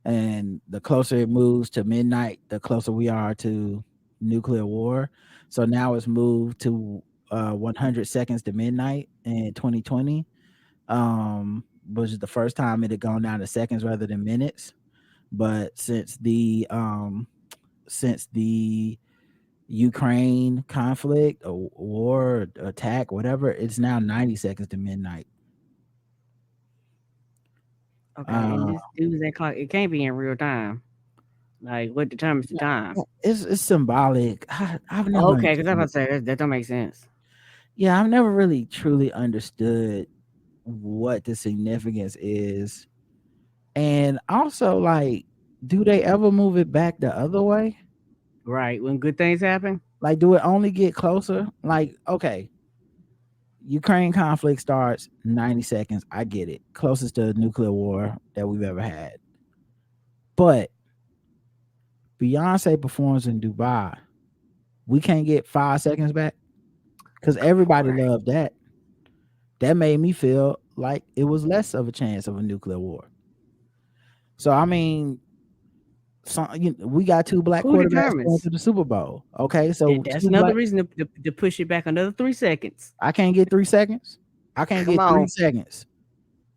and the closer it moves to midnight, the closer we are to nuclear war. So now it's moved to 100 seconds to midnight in 2020, which is the first time it had gone down to seconds rather than minutes. But since the Ukraine conflict or war attack, whatever, it's now 90 seconds to midnight. Okay. And this Doomsday Clock, it can't be in real time. Like, what determines the time? It's symbolic. I've never Okay, because I'm about to say that don't make sense. I've never really truly understood what the significance is. And also, like, do they ever move it back the other way? Right. When good things happen? Like, do it only get closer? Like, okay, Ukraine conflict starts 90 seconds. I get it. Closest to nuclear war that we've ever had. But Beyonce performs in Dubai. We can't get 5 seconds back because everybody loved that. That made me feel like it was less of a chance of a nuclear war. So, I mean, we got two black Who quarterbacks going determines? to the Super Bowl. Okay, so That's two another black. reason to push it back another 3 seconds. I can't get 3 seconds. I can't Come get three on. seconds.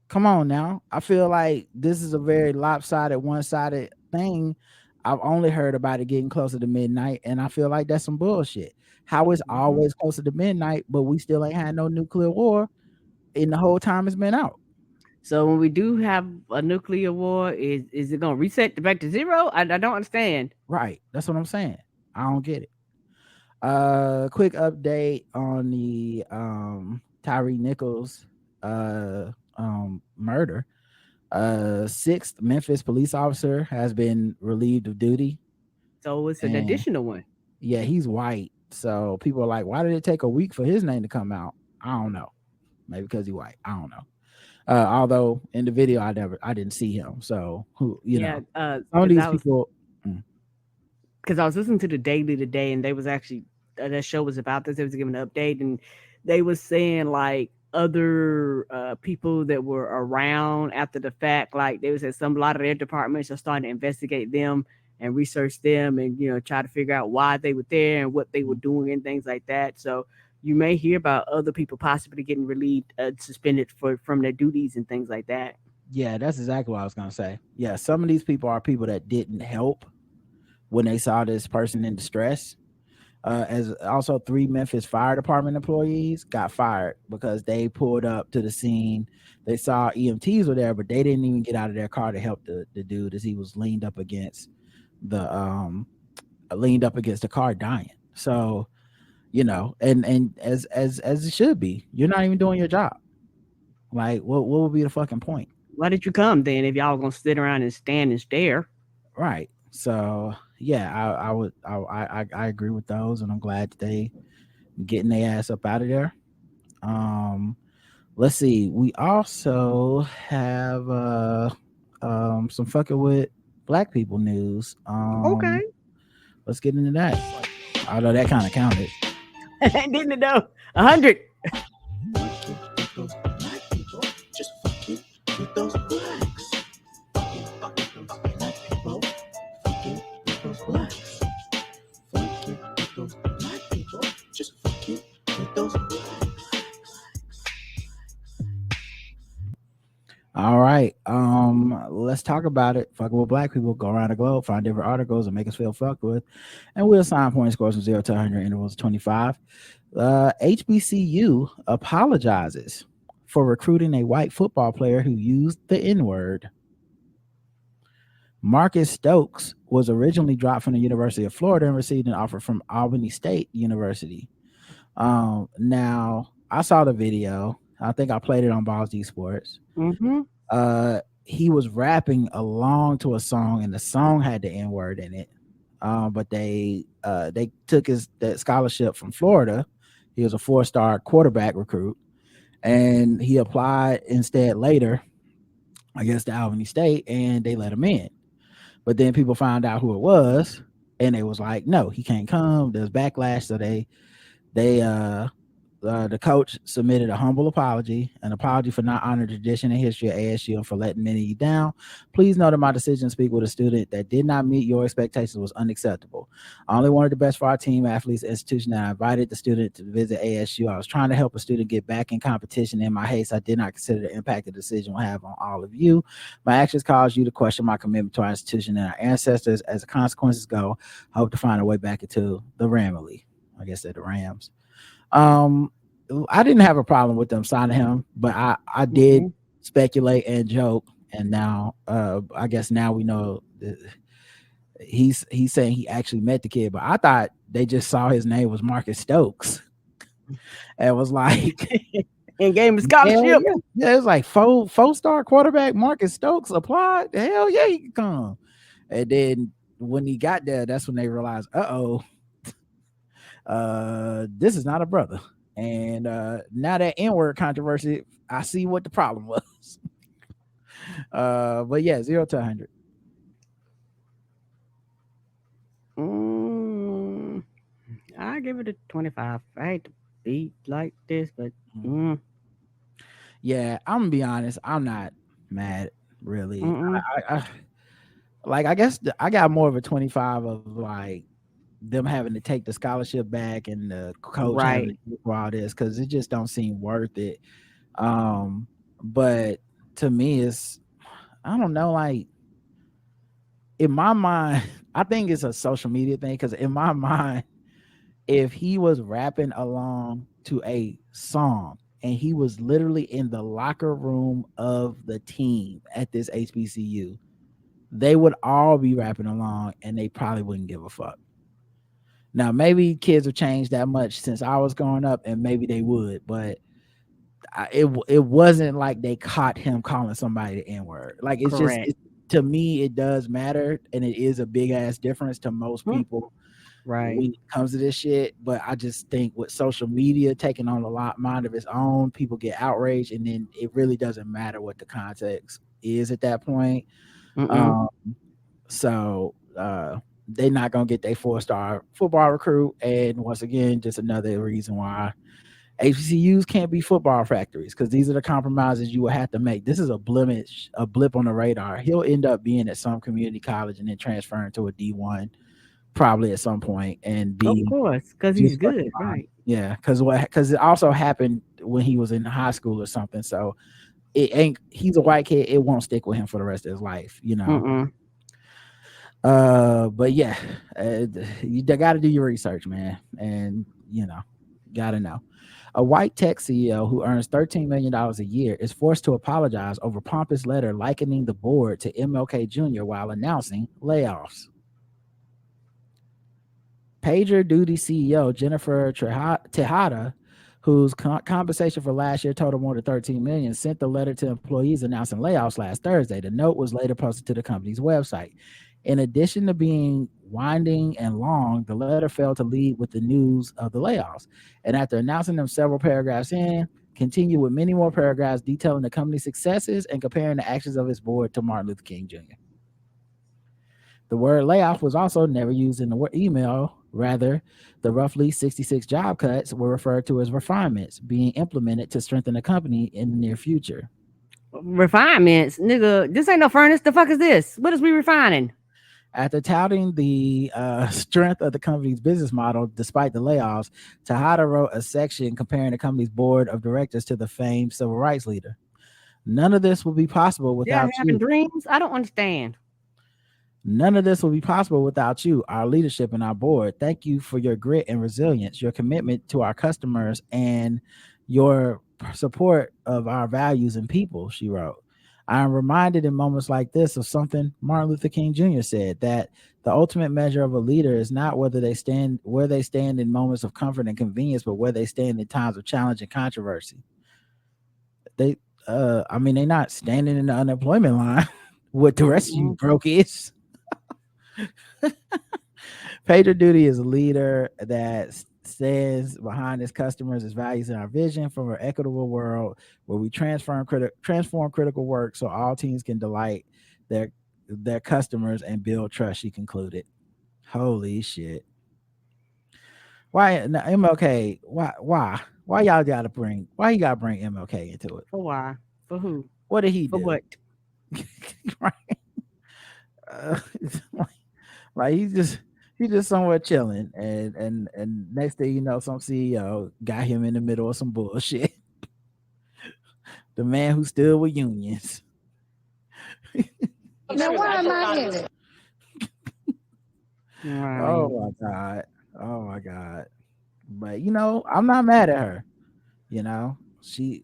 Come on now. I feel like this is a very lopsided, one-sided thing. I've only heard about it getting closer to midnight, and I feel like that's some bullshit. How it's Mhm. always closer to midnight, but we still ain't had no nuclear war in the whole time it's been out. So when we do have a nuclear war, is it gonna reset back to zero? I don't understand. Right. That's what I'm saying. I don't get it. Quick update on the Tyre Nichols murder. Sixth Memphis police officer has been relieved of duty. So it's an And additional one. yeah, he's white. So people are like, why did it take a week for his name to come out? I don't know. Maybe because he's white. I don't know. Although in the video I didn't see him. So who Yeah, some of because these people I was listening to the Daily today, and they was actually that show was about this. They was giving an update, and they was saying like other people that were around after the fact, like they was at some a lot of their departments are starting to investigate them and research them, and try to figure out why they were there and what they were doing and things like that. So you may hear about other people possibly getting relieved, suspended from their duties and things like that. yeah, that's exactly what I was gonna say. Yeah, some of these people are people that didn't help when they saw this person in distress. As also 3 Memphis Fire Department employees got fired because they pulled up to the scene. They saw EMTs were there, but they didn't even get out of their car to help the dude as he was leaned up against the car dying. So, and as it should be, you're not even doing your job. Like, what would be the fucking point? Why did you come then if y'all gonna sit around and stand and stare? Right. So yeah, I agree with those, and I'm glad that they getting their ass up out of there. Um, let's see. We also have some fucking with black people news. Okay. Let's get into that. Although that kind of counted. Didn't it though? 100. All right. Let's talk about it. Fucking with black people, go around the globe, find different articles and make us feel fucked with. And we'll assign point scores from 0 to 100 intervals of 25. HBCU apologizes for recruiting a white football player who used the N-word. Marcus Stokes was originally dropped from the University of Florida and received an offer from Albany State University. Now I saw the video. I think I played it on Balls D Sports. Mm-hmm. He was rapping along to a song, and the song had the N-word in it. But they took that scholarship from Florida. He was a 4-star quarterback recruit, and he applied instead later, I guess, to Albany State, and they let him in. But then people found out who it was, and they was like, no, he can't come. There's backlash, so the coach submitted a humble apology, an apology for not honoring the tradition and history of ASU and for letting many of you down. Please know that my decision to speak with a student that did not meet your expectations was unacceptable. I only wanted the best for our team, athletes, institution, and I invited the student to visit ASU. I was trying to help a student get back in competition. In my haste, I did not consider the impact the decision will have on all of you. My actions caused you to question my commitment to our institution and our ancestors. As the consequences go, I hope to find a way back into the Ramily. I guess they're the Rams. I didn't have a problem with them signing him, but I did speculate and joke, and now I guess now we know he's saying he actually met the kid, but I thought they just saw his name was Marcus Stokes and was like and gave him a scholarship. Yeah, it's like 4-star quarterback Marcus Stokes applied. Hell yeah, he can come. And then when he got there, that's when they realized, this is not a brother. And now that N-word controversy, I see what the problem was. But yeah, 0 to 100. I give it a 25. I hate to be like this, but yeah, I'm gonna be honest. I'm not mad, really. like I guess I got more of a 25 of like them having to take the scholarship back and the coach having to Right. do all this because it just don't seem worth it. But to me, it's I don't know, like in my mind, I think it's a social media thing because in my mind, if he was rapping along to a song and he was literally in the locker room of the team at this HBCU, they would all be rapping along and they probably wouldn't give a fuck. Now, maybe kids have changed that much since I was growing up, and maybe they would, but it wasn't like they caught him calling somebody the N word. Like it's just Correct. to me, it does matter, and it is a big ass difference to most people Right. when it comes to this shit. But I just think with social media taking on a lot mind of its own, people get outraged, and then it really doesn't matter what the context is at that point. Mm-mm. Um, so they're not gonna get their 4-star football recruit, and once again, just another reason why HBCUs can't be football factories because these are the compromises you will have to make. This is a blemish, a blip on the radar. He'll end up being at some community college and then transferring to a D1 probably at some point and Of be course, because he's just fucking good. fine. Right. Yeah, because it also happened when he was in high school or something. So it ain't he's a white kid. It won't stick with him for the rest of his life, you know. Mm-mm. But yeah, you got to do your research, man, and gotta know. A white tech CEO who earns $13 million a year is forced to apologize over pompous letter likening the board to MLK Jr. while announcing layoffs. Pager Duty CEO Jennifer Tejada, whose compensation for last year totaled more than $13 million, sent the letter to employees announcing layoffs last Thursday. The note was later posted to the company's website. In addition to being winding and long, the letter failed to lead with the news of the layoffs. And after announcing them several paragraphs in, continued with many more paragraphs detailing the company's successes and comparing the actions of its board to Martin Luther King Jr. The word layoff was also never used in the email. Rather, the roughly 66 job cuts were referred to as refinements being implemented to strengthen the company in the near future. Refinements, nigga. This ain't no furnace. The fuck is this? What is we refining? After touting the strength of the company's business model despite the layoffs, Tejada wrote a section comparing the company's board of directors to the famed civil rights leader. None of this would be possible Yeah, without having you. dreams. I don't understand. None of this will be possible without you, our leadership, and our board. Thank you for your grit and resilience, your commitment to our customers, and your support of our values and people, she wrote. I am reminded in moments like this of something Martin Luther King Jr. said, that the ultimate measure of a leader is not where they stand in moments of comfort and convenience, but where they stand in times of challenge and controversy. They they're not standing in the unemployment line what the rest of you broke is. Pager Duty is a leader that stands behind his customers, his values, and our vision for an equitable world where we transform critical work so all teams can delight their customers and build trust. She concluded. Holy shit! Why now, MLK? Why y'all gotta bring? Why you gotta bring MLK into it? For why? For who? What did he For do? what? Right? Uh, like he's just somewhere chilling, and next thing you know, some CEO got him in the middle of some bullshit. The man who stood with unions. Now why am I in it? Right. Oh my god! But I'm not mad at her. She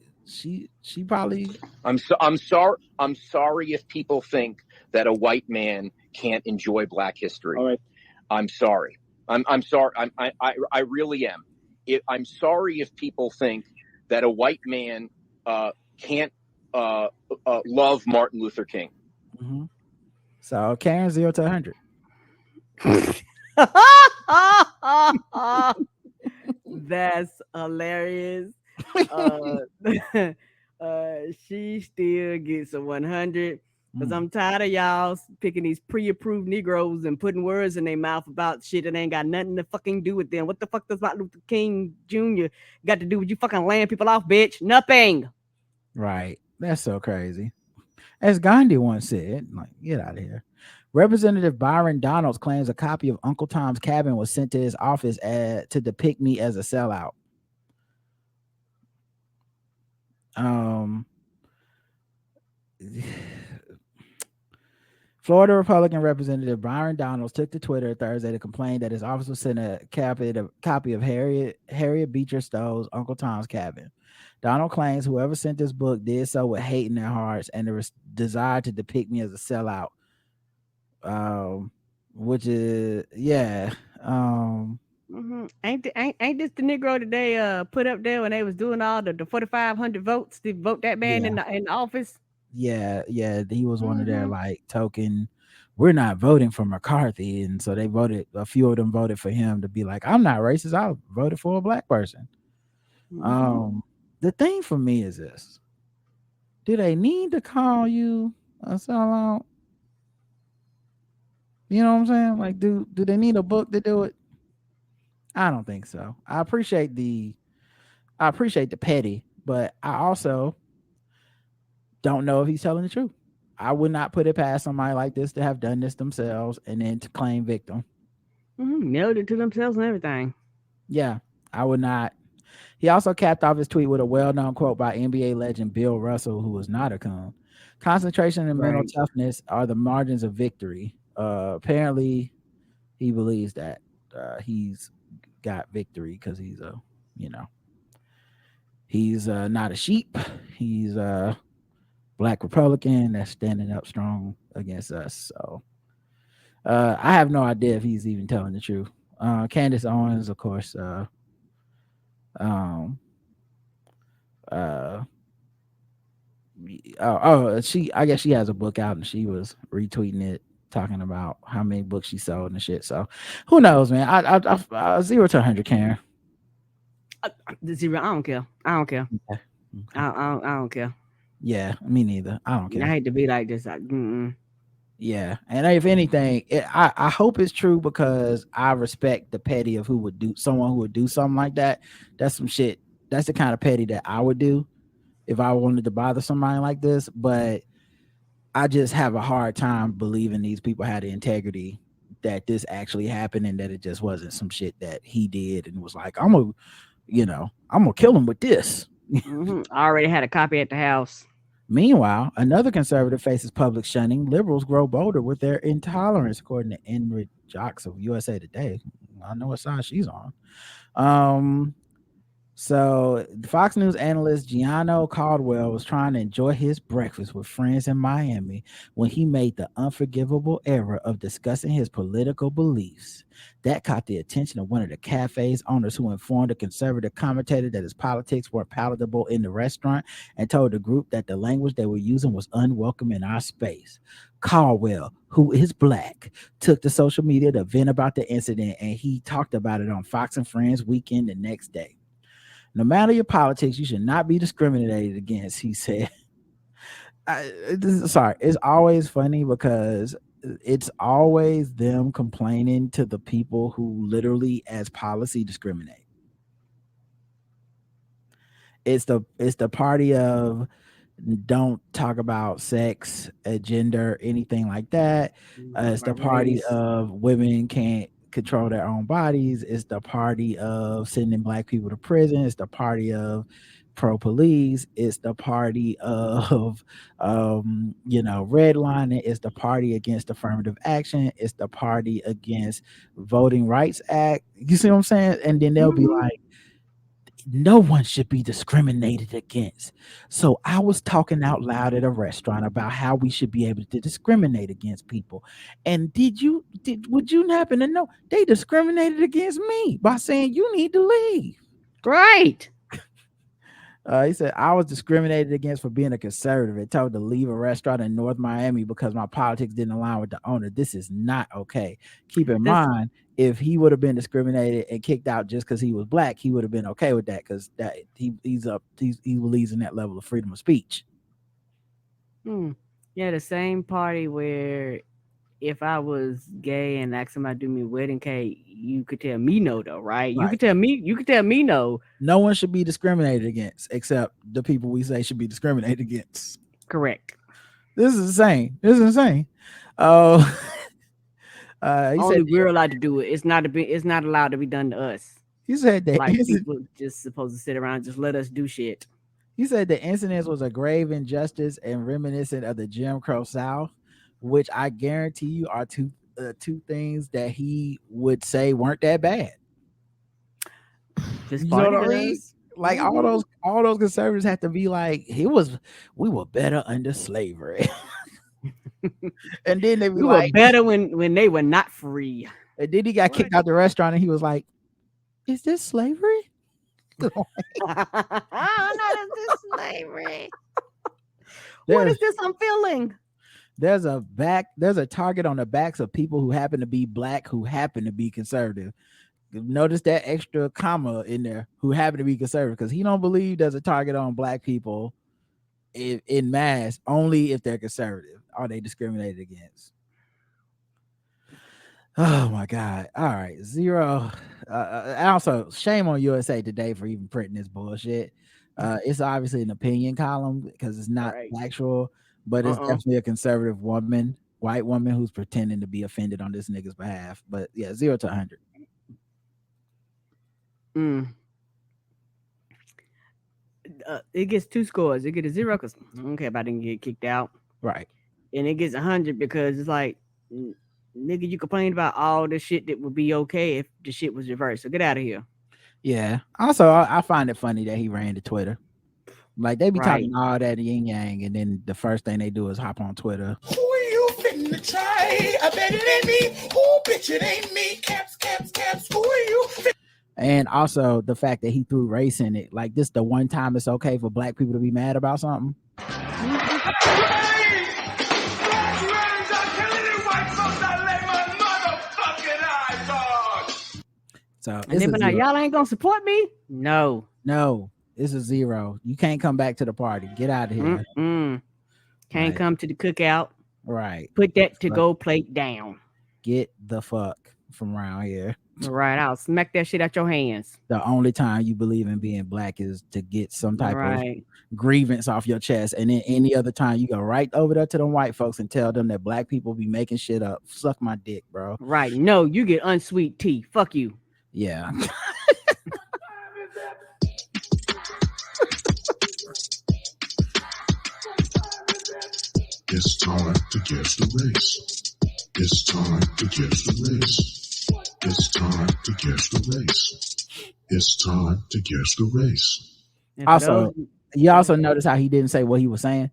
probably. I'm sorry if people think that a white man can't enjoy Black history. All right. I'm sorry. I'm sorry. I really am. I'm sorry if people think that a white man can't love Martin Luther King. Mm-hmm. So Karen 0 to 100. That's hilarious. She still gets a 100 because I'm tired of y'all picking these pre-approved Negroes and putting words in their mouth about shit that ain't got nothing to fucking do with them. What the fuck does Martin Luther King Jr. got to do with you fucking laying people off, bitch? Nothing. Right. That's so crazy. As Gandhi once said, like, get out of here. Representative Byron Donalds claims a copy of Uncle Tom's Cabin was sent to his office to depict me as a sellout. Florida Republican Representative Byron Donalds took to Twitter Thursday to complain that his office was sent a copy of Harriet Beecher Stowe's Uncle Tom's Cabin. Donald claims whoever sent this book did so with hate in their hearts and the desire to depict me as a sellout. Which is Ain't this the Negro that they put up there when they was doing all the 4,500 votes to vote that man in the office? Yeah, he was one of their like token. We're not voting for McCarthy, and so they voted. A few of them voted for him to be like, I'm not racist. I voted for a black person. The thing for me is this: do they need to call you a sellout? You know what I'm saying? Like, do they need a book to do it? I don't think so. I appreciate the petty, but I also don't know if he's telling the truth. I would not put it past somebody like this to have done this themselves and then to claim victim. Nailed it to themselves and everything. Yeah, I would not. He also capped off his tweet with a well-known quote by NBA legend Bill Russell, who was not a coon. Concentration and mental toughness are the margins of victory. Apparently, he believes that he's got victory because he's he's not a sheep. He's a black Republican that's standing up strong against us. So I have no idea if he's even telling the truth. Candace Owens, of course, I guess she has a book out and she was retweeting it, talking about how many books she sold and shit. So who knows, man? I 0 to 100, Karen. 0. I don't care. Okay. I don't care. Yeah, me neither. I don't care. I hate to be like this. Yeah, and if anything, I hope it's true because I respect the petty of someone who would do something like that. That's some shit. That's the kind of petty that I would do if I wanted to bother somebody like this. But I just have a hard time believing these people had the integrity that this actually happened and that it just wasn't some shit that he did and was like, I'm gonna kill him with this. I already had a copy at the house. Meanwhile, another conservative faces public shunning. Liberals grow bolder with their intolerance, according to Enrid Jocks of USA Today. I know what side she's on. So the Fox News analyst Gianno Caldwell was trying to enjoy his breakfast with friends in Miami when he made the unforgivable error of discussing his political beliefs. That caught the attention of one of the cafe's owners, who informed a conservative commentator that his politics were palatable in the restaurant and told the group that the language they were using was unwelcome in our space. Caldwell, who is black, took to social media to vent about the incident, and he talked about it on Fox and Friends Weekend the next day. No matter your politics, you should not be discriminated against, he said. It's always funny because it's always them complaining to the people who literally, as policy, discriminate. It's the party of don't talk about sex, gender, anything like that. It's the party of women can't control their own bodies. It's the party of sending black people to prison. It's the party of pro-police. It's the party of redlining. It's the party against affirmative action. It's the party against Voting Rights Act. You see what I'm saying? And then they'll be like, no one should be discriminated against. So I was talking out loud at a restaurant about how we should be able to discriminate against people. And would you happen to know they discriminated against me by saying you need to leave? Great. He said, I was discriminated against for being a conservative and told to leave a restaurant in North Miami because my politics didn't align with the owner. This is not okay. Keep in mind, if he would have been discriminated and kicked out just because he was black, he would have been okay with that because he believes in that level of freedom of speech. Yeah, the same party where if I was gay and asked somebody to do me a wedding cake, you could tell me no, though, right? You could tell me no. No one should be discriminated against except the people we say should be discriminated against. Correct. This is insane. Oh, He Only said we're allowed to do it. It's not allowed to be done to us. he said that Like people just supposed to sit around and just let us do shit. he said the incident was a grave injustice and reminiscent of the Jim Crow South, which I guarantee you are two things that he would say weren't that bad. This You know party what I mean? does. Like all those conservatives have to be like, we were better under slavery. And then they be We were like, better when they were not free. and then he got kicked out the restaurant and he was like, is this slavery? Oh, not is this slavery. What is this I'm feeling? There's a target on the backs of people who happen to be black, who happen to be conservative. Notice that extra comma in there, who happen to be conservative, because he don't believe there's a target on black people in mass only if they're conservative. Are they discriminated against? Oh my God. All right. Zero. Also, shame on USA Today for even printing this bullshit. It's obviously an opinion column because it's not factual, but it's definitely a conservative woman, white woman, who's pretending to be offended on this nigga's behalf. But yeah, 0 to 100. It gets 2 scores. It gets a 0 because I don't care if I didn't get kicked out. Right. And it gets 100 because it's like, nigga, you complain about all the shit that would be okay if the shit was reversed. So get out of here. Yeah. Also, I find it funny that he ran to Twitter. Like they be talking all that yin yang, and then the first thing they do is hop on Twitter. Who are you finna try? I bet it ain't me. Oh, bitch, it ain't me. Caps. Who are you? And also the fact that he threw race in it. Like this, the one time it's okay for black people to be mad about something. So and then, but now y'all ain't gonna support me? No, it's a 0. You can't come back to the party. Get out of here. Can't come to the cookout. Right. Put that to-go plate down. Get the fuck from around here. Right, I'll smack that shit out your hands. The only time you believe in being black is to get some type of grievance off your chest, and then any other time you go right over there to them white folks and tell them that black people be making shit up. Suck my dick, bro. Right. No, you get unsweet tea. Fuck you. Yeah. It's time to guess the race. It's time to guess the race. It's time to guess the race. It's time to guess the race. Also, you also notice how he didn't say what he was saying?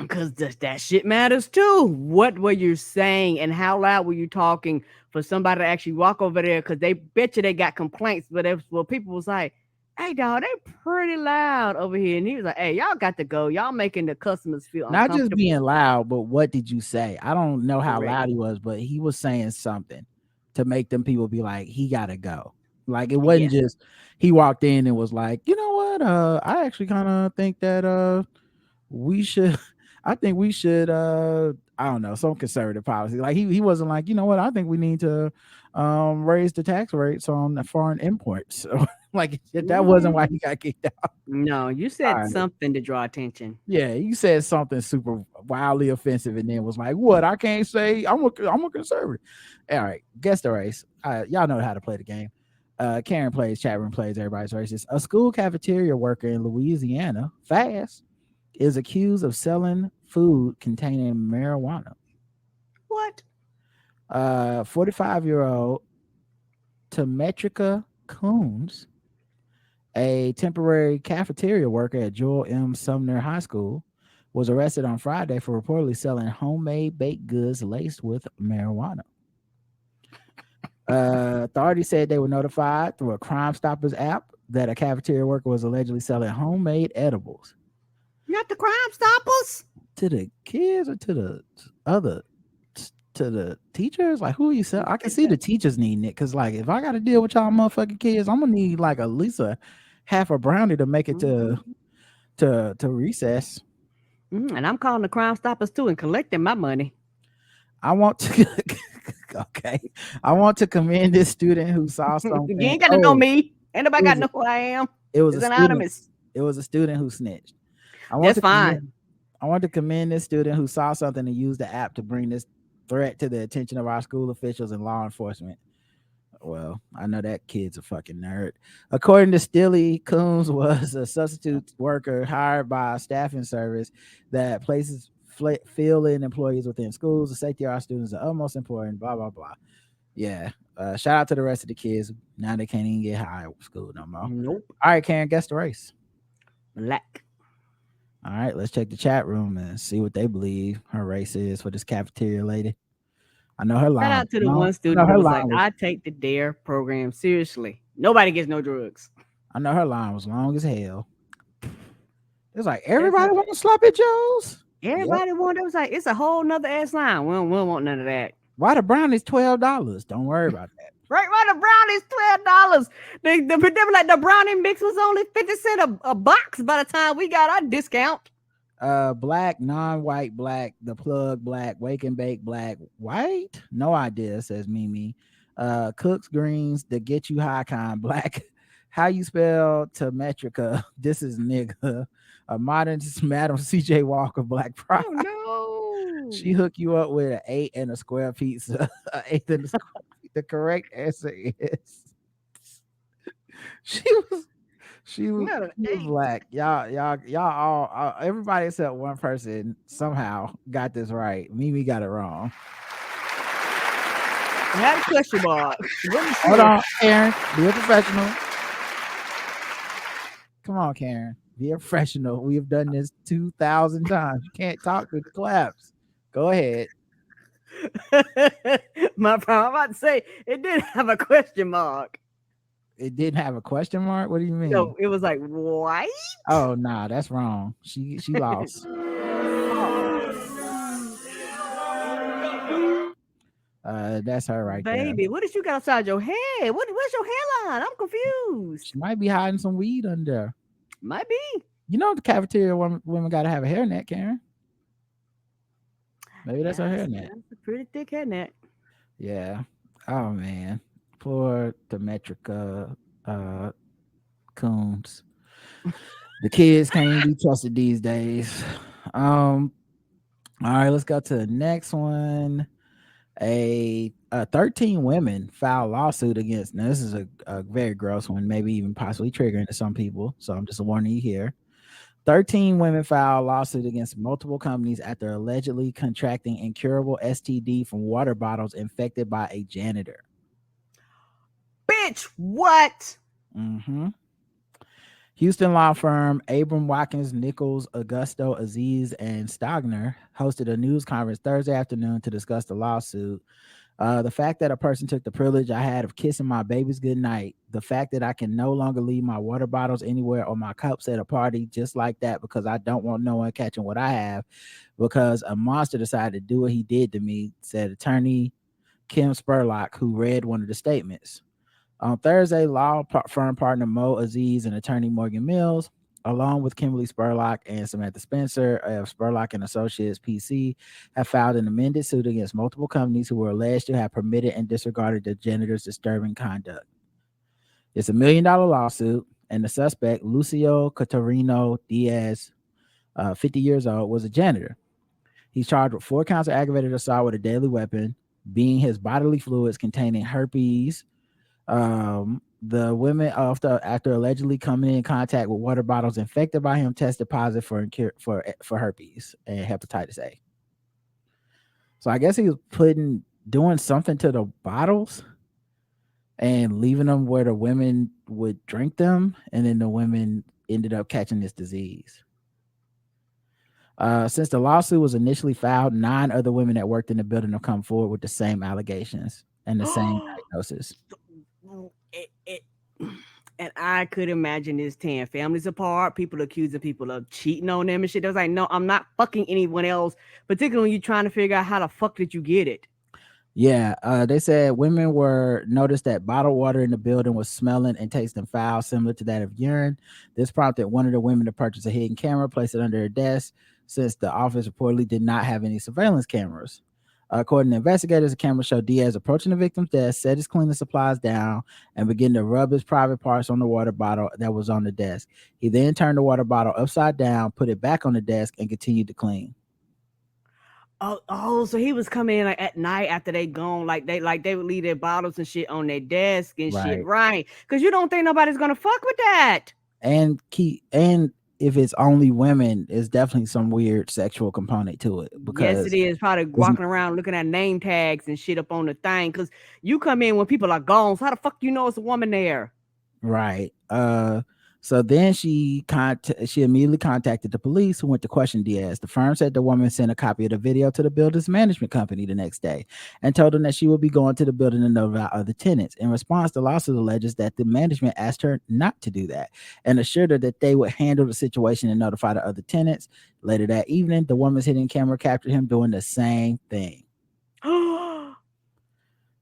Because that shit matters too. What were you saying and how loud were you talking for somebody to actually walk over there? Because they bet you they got complaints. But if people was like, hey, dog, they pretty loud over here. And he was like, hey, y'all got to go. Y'all making the customers feel not just being loud, but what did you say? I don't know how loud he was, but he was saying something to make them people be like, he got to go. Like, it wasn't just he walked in and was like, you know what? I actually kind of think that we should I don't know, some conservative policy. Like he wasn't like, you know what, I think we need to raise the tax rates on the foreign imports. So like that wasn't why he got kicked out. No, you said something to draw attention. Yeah, you said something super wildly offensive and then was like, what, I can't say I'm a conservative. All right, guess the race. Y'all know how to play the game. Karen plays, chat room plays, everybody's racist. A school cafeteria worker in Louisiana, Fast, is accused of selling food containing marijuana. What? 45-year-old Temetrica Coons, a temporary cafeteria worker at Joel M. Sumner High School, was arrested on Friday for reportedly selling homemade baked goods laced with marijuana. Authorities said they were notified through a Crime Stoppers app that a cafeteria worker was allegedly selling homemade edibles. Not the Crime Stoppers? To the kids or to the teachers? Like, who are you selling? I can see the teachers needing it, because like if I got to deal with y'all motherfucking kids, I'm gonna need like at least a half a brownie to make it to recess. And I'm calling the Crime Stoppers too and collecting my money. I want to I want to commend this student who saw something. You ain't got to know me. Ain't nobody got to know who I am. It was anonymous. It was a student who snitched. That's fine. I want to commend this student who saw something and used the app to bring this threat to the attention of our school officials and law enforcement. Well, I know that kid's a fucking nerd. According to Stilly, Coombs was a substitute worker hired by a staffing service that places fill-in employees within schools. The safety of our students are utmost important, blah, blah, blah. Yeah. Shout out to the rest of the kids. Now they can't even get high at school no more. Nope. All right, Karen, guess the race. Black. All right, let's check the chat room and see what they believe her race is for this cafeteria lady. I know her line. Shout out to the one student who was like, I take the DARE program seriously. Nobody gets no drugs. I know her line was long as hell. It's like, everybody want to sloppy joes? Everybody wanted. It was like, it's a whole nother ass line. We don't want none of that. Why the brownies $12? Don't worry about that. Right, why the brownies $12? They were like the brownie mix was only 50 cents a box by the time we got our discount. Black, non-white, black, the plug, black, wake and bake, black, white, no idea, says Mimi. Cooks greens, the get you high kind, black. How you spell Temetrica? This is nigga. A modern Madam CJ Walker, Black Pride. Oh no. She hook you up with an 8 and a square pizza. An 8 and a square. The correct answer is she was black. Y'all all everybody except one person somehow got this right. Mimi got it wrong. I had a question mark. Hold on, Karen. Be a professional. Come on, Karen. Be a professional. We have done this 2,000 times. You can't talk with claps. Go ahead. My problem. I'm about to say it did have a question mark. It didn't have a question mark? What do you mean? No, it was like white. Oh nah, that's wrong. She lost. That's her right there. Baby, what did you got outside your head? What's your hairline? I'm confused. She might be hiding some weed under. Might be. You know the cafeteria women gotta have a hairnet, Karen. Maybe that's her hairnet. That's a pretty thick hairnet. Yeah. Oh man. Poor Demetrica Coombs. The kids can't be trusted these days. All right, let's go to the next one. A 13 women filed lawsuit against. Now this is a very gross one, maybe even possibly triggering to some people. So I'm just warning you here. 13 women filed lawsuit against multiple companies after allegedly contracting incurable STD from water bottles infected by a janitor. Bitch, what? Mm-hmm. Houston law firm Abram Watkins, Nichols, Augusto, Aziz, and Stogner hosted a news conference Thursday afternoon to discuss the lawsuit. The fact that a person took the privilege I had of kissing my babies goodnight, the fact that I can no longer leave my water bottles anywhere or my cups at a party just like that because I don't want no one catching what I have because a monster decided to do what he did to me, said attorney Kim Spurlock, who read one of the statements. On Thursday, law firm partner Mo Aziz and attorney Morgan Mills, along with Kimberly Spurlock and Samantha Spencer of Spurlock and Associates PC, have filed an amended suit against multiple companies who were alleged to have permitted and disregarded the janitor's disturbing conduct. It's $1 million lawsuit, and the suspect, Lucio Catarino Diaz, 50 years old, was a janitor. He's charged with 4 counts of aggravated assault with a deadly weapon, being his bodily fluids containing herpes. The women after allegedly coming in contact with water bottles infected by him tested positive for herpes and hepatitis A. So I guess he was doing something to the bottles and leaving them where the women would drink them, and then the women ended up catching this disease. Since the lawsuit was initially filed, 9 other women that worked in the building have come forward with the same allegations and the same diagnosis. And I could imagine this tearing families apart, people accusing people of cheating on them and shit. They was like, no, I'm not fucking anyone else, particularly when you're trying to figure out how the fuck did you get it. Yeah, they said women were noticed that bottled water in the building was smelling and tasting foul, similar to that of urine. This prompted one of the women to purchase a hidden camera, place it under her desk, since the office reportedly did not have any surveillance cameras. According to investigators, the camera showed Diaz approaching the victim's desk, set his cleaning supplies down, and began to rub his private parts on the water bottle that was on the desk. He then turned the water bottle upside down, put it back on the desk, and continued to clean. Oh, so he was coming in like at night after they gone, like they would leave their bottles and shit on their desk and shit, right? Because you don't think nobody's gonna fuck with that. And if it's only women, it's definitely some weird sexual component to it. Because yes, it is. Probably walking around looking at name tags and shit up on the thing. Because you come in when people are gone. So how the fuck you know it's a woman there? Right. So then she immediately contacted the police, who went to question Diaz. The firm said the woman sent a copy of the video to the building's management company the next day and told them that she would be going to the building to notify other tenants. In response, the lawsuit alleges that the management asked her not to do that and assured her that they would handle the situation and notify the other tenants. Later that evening, the woman's hidden camera captured him doing the same thing.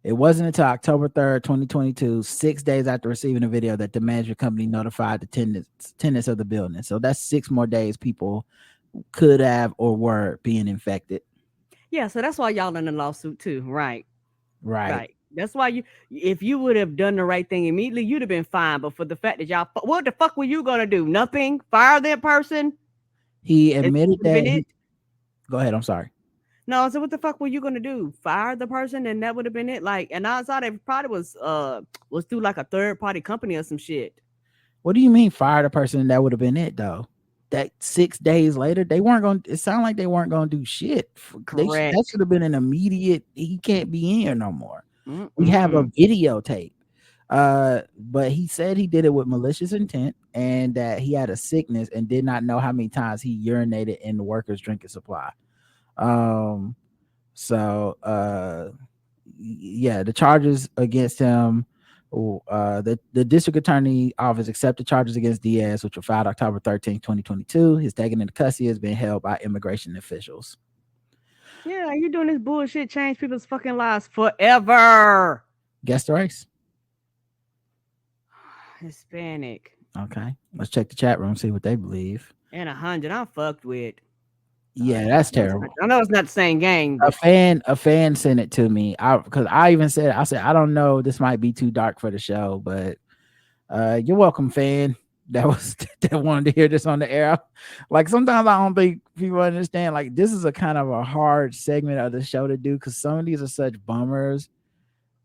It wasn't until October 3rd, 2022, 6 days after receiving the video, that the management company notified the tenants of the building. So that's 6 more days people could have or were being infected. Yeah, so that's why y'all in the lawsuit too, right? Right. That's why if you would have done the right thing immediately, you'd have been fine. But for the fact that y'all, what the fuck were you gonna do? Nothing? Fire that person? He admitted that. Go ahead. I'm sorry. No, so what the fuck were you gonna do? Fire the person, and that would have been it. Like, and I thought it probably was through like a third party company or some shit. What do you mean fire the person? And that would have been it though. That 6 days later, they weren't going. It sounded like they weren't going to do shit. Correct. That should have been an immediate. He can't be in here no more. We have a videotape. But he said he did it with malicious intent and that he had a sickness and did not know how many times he urinated in the workers' drinking supply. Yeah, the charges against him, the district attorney office accepted charges against Diaz, which were filed October 13th, 2022. His taken into custody has been held by immigration officials. Yeah, you doing this bullshit change people's fucking lives forever. Guess the race. Hispanic. Okay, let's check the chat room, see what they believe. And 100, I'm fucked with. Yeah, that's terrible. I know it's not the same game. A fan sent it to me. Because I even said, I don't know, this might be too dark for the show, but you're welcome, fan. That wanted to hear this on the air. Like sometimes I don't think people understand. Like this is a kind of a hard segment of the show to do because some of these are such bummers,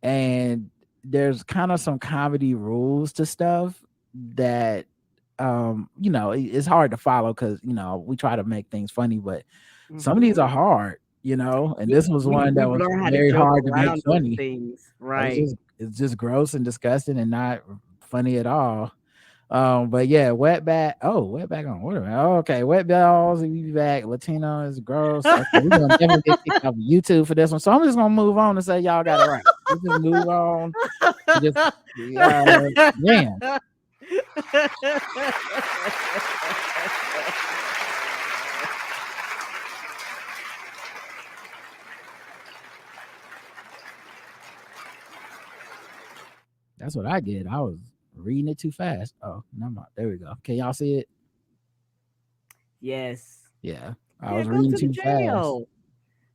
and there's kind of some comedy rules to stuff that it's hard to follow because we try to make things funny, but some of these are hard, and this was one that was very hard to make funny. Things, right? It's just gross and disgusting and not funny at all. But yeah, wetback on. Wait a minute. Okay, wet balls. We be back. Latino is gross. Okay, we're gonna definitely get kicked off of YouTube for this one. So I'm just gonna move on and say y'all got it right. We just move on. Damn. That's what I did. I was reading it too fast. Oh, no, there we go. Can y'all see it? Yes. Yeah, I was reading too fast.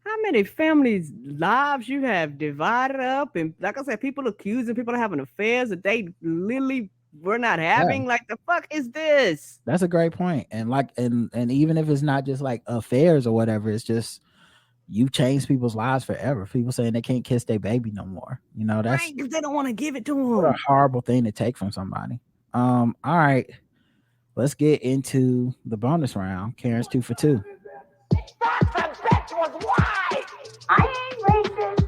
How many families' lives you have divided up, and like I said, people accusing people of having affairs that they literally were not having. Yeah. Like the fuck is this? That's a great point. And like, and even if it's not just like affairs or whatever, it's just you change people's lives forever. People saying they can't kiss their baby no more. That's right, because they don't want to give it to them. What a horrible thing to take from somebody. All right, let's get into the bonus round. Karen's 2 for 2. I ain't racist.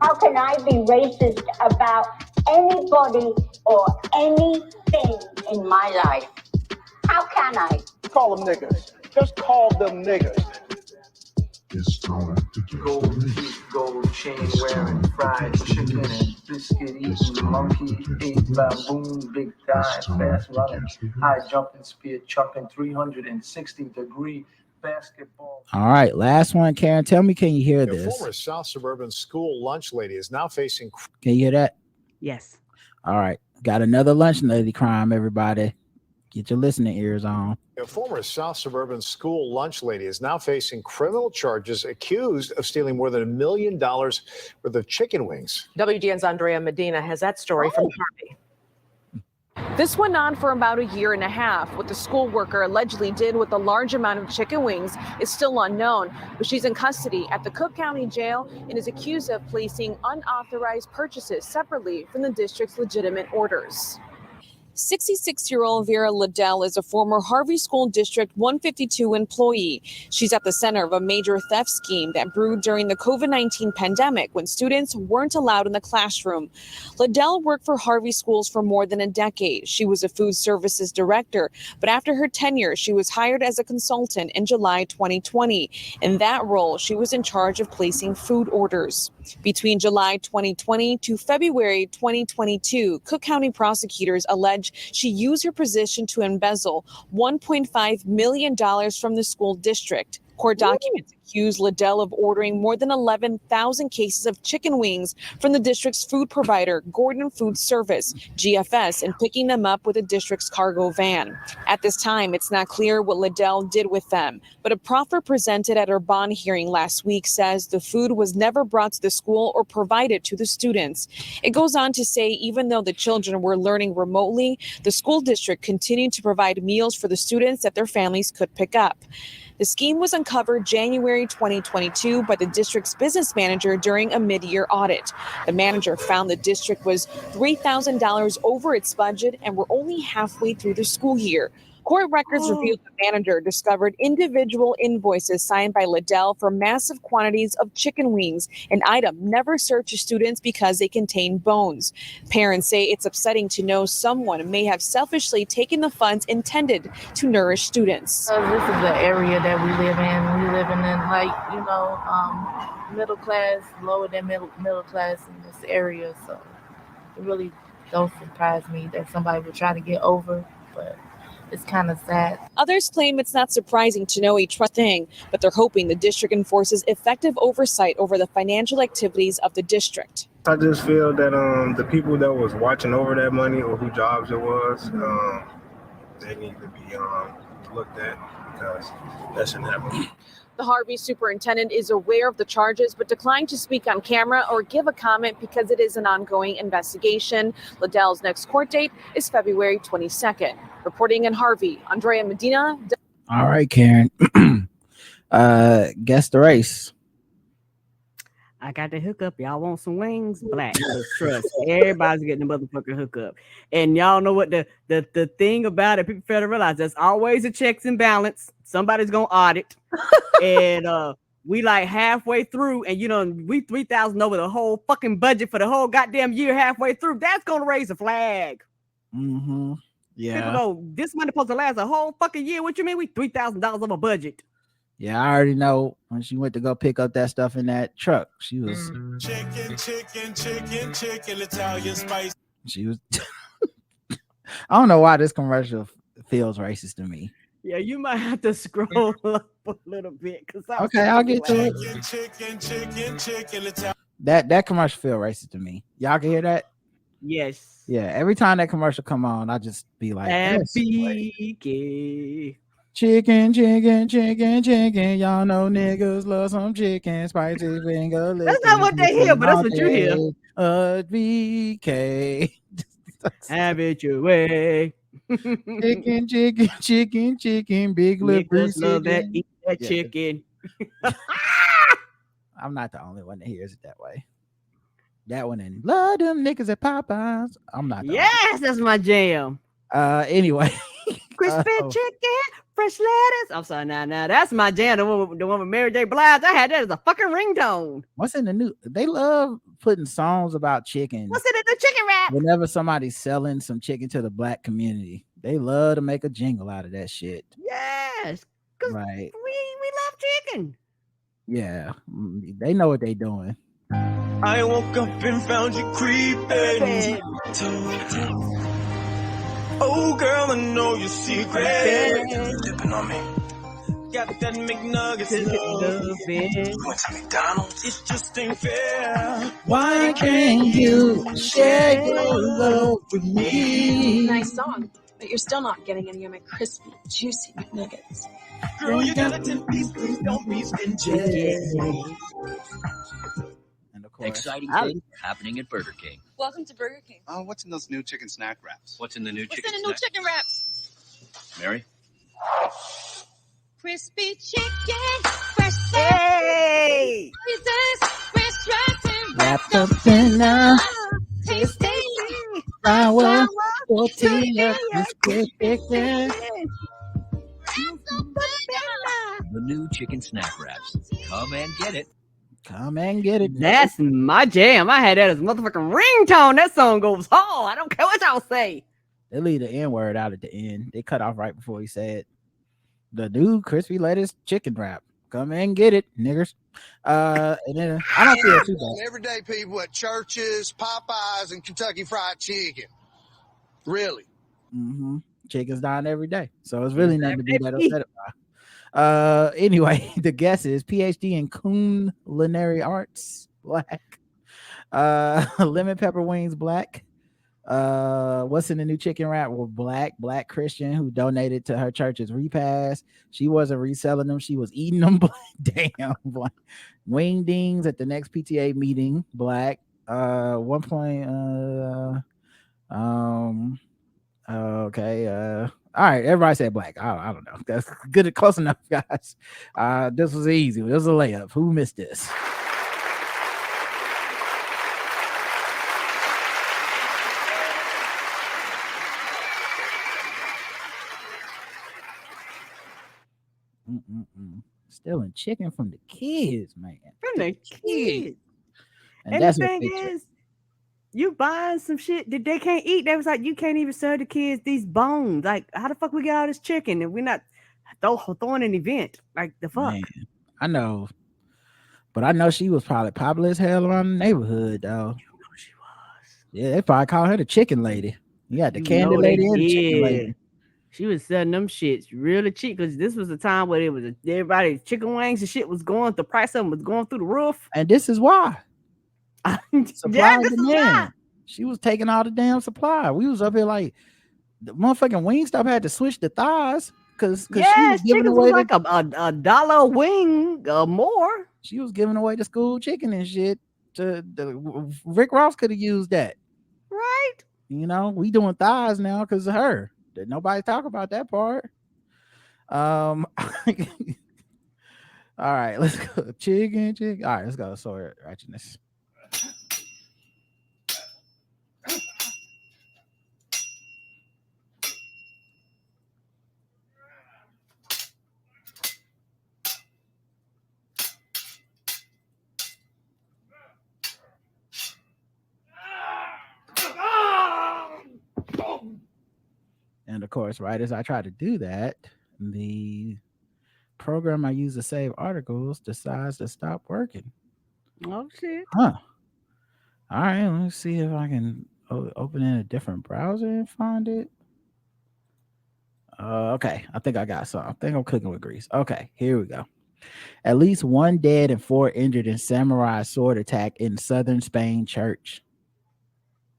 How can I be racist about anybody or anything in my life? How can I? Call them niggas. Just call them niggas. It's time to get the race. Gold chain wearing, fried chicken and biscuit eating, monkey ate baboon, big thigh, fast running, high jumping, spear chucking, 360-degree basketball. All right, last one, Karen. Tell me, can you hear this? Former South Suburban school lunch lady is now facing. Can you hear that? Yes. All right, got another lunch lady crime. Everybody, get your listening ears on. A former South Suburban school lunch lady is now facing criminal charges, accused of stealing more than $1 million worth of chicken wings. WGN's Andrea Medina has that story from Harvey. This went on for about a year and a half. What the school worker allegedly did with a large amount of chicken wings is still unknown, but she's in custody at the Cook County Jail and is accused of placing unauthorized purchases separately from the district's legitimate orders. 66-year-old Vera Liddell is a former Harvey School District 152 employee. She's at the center of a major theft scheme that brewed during the COVID-19 pandemic when students weren't allowed in the classroom. Liddell worked for Harvey Schools for more than a decade. She was a food services director, but after her tenure, she was hired as a consultant in July 2020. In that role, she was in charge of placing food orders. Between July 2020 to February 2022, Cook County prosecutors allege she used her position to embezzle $1.5 million from the school district. Court documents accuse Liddell of ordering more than 11,000 cases of chicken wings from the district's food provider, Gordon Food Service, GFS, and picking them up with the district's cargo van. At this time, it's not clear what Liddell did with them, but a proffer presented at her bond hearing last week says the food was never brought to the school or provided to the students. It goes on to say even though the children were learning remotely, the school district continued to provide meals for the students that their families could pick up. The scheme was uncovered January 2022 by the district's business manager during a mid-year audit. The manager found the district was $3,000 over its budget and were only halfway through the school year. Court records revealed the manager discovered individual invoices signed by Liddell for massive quantities of chicken wings, an item never served to students because they contain bones. Parents say it's upsetting to know someone may have selfishly taken the funds intended to nourish students. This is the area that we live in. We live in middle class, lower than middle class in this area. So it really don't surprise me that somebody would try to get over, but it's kind of sad. Others claim it's not surprising to know each thing, but they're hoping the district enforces effective oversight over the financial activities of the district. I just feel that the people that was watching over that money or whose jobs it was, they need to be looked at because that shouldn't happen. The Harvey superintendent is aware of the charges, but declined to speak on camera or give a comment because it is an ongoing investigation. Liddell's next court date is February 22nd. Reporting in Harvey, Andrea Medina. All right, Karen. Guess the race. I got the hookup. Y'all want some wings? Black. Trust. Everybody's getting the motherfucking hookup. And y'all know what the thing about it, people fail to realize there's always a checks and balance. Somebody's gonna audit. And we like halfway through, and we 3,000 over the whole fucking budget for the whole goddamn year halfway through. That's gonna raise a flag. Mm-hmm. Yeah. People go, this money supposed to last a whole fucking year. What you mean we $3,000 over budget? Yeah, I already know when she went to go pick up that stuff in that truck. She was chicken, Italian spice. She was I don't know why this commercial feels racist to me. Yeah, you might have to scroll up a little bit. Okay, I'll get to it. That commercial feel racist to me. Y'all can hear that? Yes. Yeah, every time that commercial come on, I just be like, chicken. Y'all know niggas love some chicken. Spicy finger. That's not what they hear, but that's what you hear. BK. Have it your way. chicken. Big lip. Love that. Eat that chicken. I'm not the only one that hears it that way. That one and love them niggas at Popeyes. I'm not. Yes, that's my jam. Anyway, crispy chicken, fresh lettuce. I'm sorry, now that's my jam. The one with Mary J. Blige. I had that as a fucking ringtone. What's in the new? They love putting songs about chicken. What's in the chicken rap? Whenever somebody's selling some chicken to the black community, they love to make a jingle out of that shit. Yes, right. We love chicken. Yeah, they know what they doing. I woke up and found you creeping. Oh, girl, I know your secret. Dipping on me. Got that McNuggets love. You went to McDonald's. It just ain't fair. Why can't you share your love with me? Nice song, but you're still not getting any of my crispy, juicy McNuggets. Girl, you got a 10-piece, please don't be stingy. Exciting I- things happening at Burger King. Welcome to Burger King. Oh, what's in those new chicken snack wraps? What's in the new What's chicken in the new snack? chicken wraps? Mary? Crispy chicken, fresh Hey! fresh wraps and Wrapped up in a tasty. flour tortilla, crispy chicken. The new chicken snack wraps. Come and get it. Come and get it. That's my jam. I had that as a motherfucking ringtone. That song goes hard. I don't care what y'all say. They leave the N word out at the end. They cut off right before he said the new crispy lettuce chicken wrap. Come and get it, niggers. And then I don't feel too bad. Everyday people at churches, Popeyes, and Kentucky Fried Chicken. Really? Mm-hmm. Chicken's dying every day, so it's really nothing to be that upset about. Anyway, the guess is PhD in culinary arts, black. Lemon pepper wings, black. What's in the new chicken wrap? Well, black Christian who donated to her church's repast. She wasn't reselling them, she was eating them. Damn, black. Wing dings at the next PTA meeting, black. One point. Okay. All right, everybody said black. I don't know. That's good, close enough, guys. This was easy. This was a layup. Who missed this? Stealing chicken from the kids, man. From the kids. And the thing is, you buying some shit that they can't eat. They was like, you can't even serve the kids these bones. Like, how the fuck we get all this chicken and we're not throwing an event? Like, the fuck? Man, I know. But I know she was probably popular as hell around the neighborhood, though. You know she was. Yeah, they probably call her the chicken lady. You got the candy lady and the chicken lady. She was selling them shits really cheap because this was a time where it was everybody chicken wings and shit was going. The price of them was going through the roof. And this is why. Supply and this is why. demand. She was taking all the damn supply. We was up here like the motherfucking Wingstop had to switch the thighs because she was giving away like a dollar a wing or more. She was giving away the school chicken and shit. Rick Ross could have used that, right? You know, we doing thighs now because of her. Did nobody talk about that part? All right, let's go. Chicken. All right, let's go. Sorry, ratchetness. And of course, right as I try to do that, the program I use to save articles decides to stop working. Oh shit! Huh. All right, let me see if I can open in a different browser and find it. Okay, I think I got some. I think I'm cooking with grease. Okay, here we go. At least 1 dead and 4 injured in samurai sword attack in southern Spain church.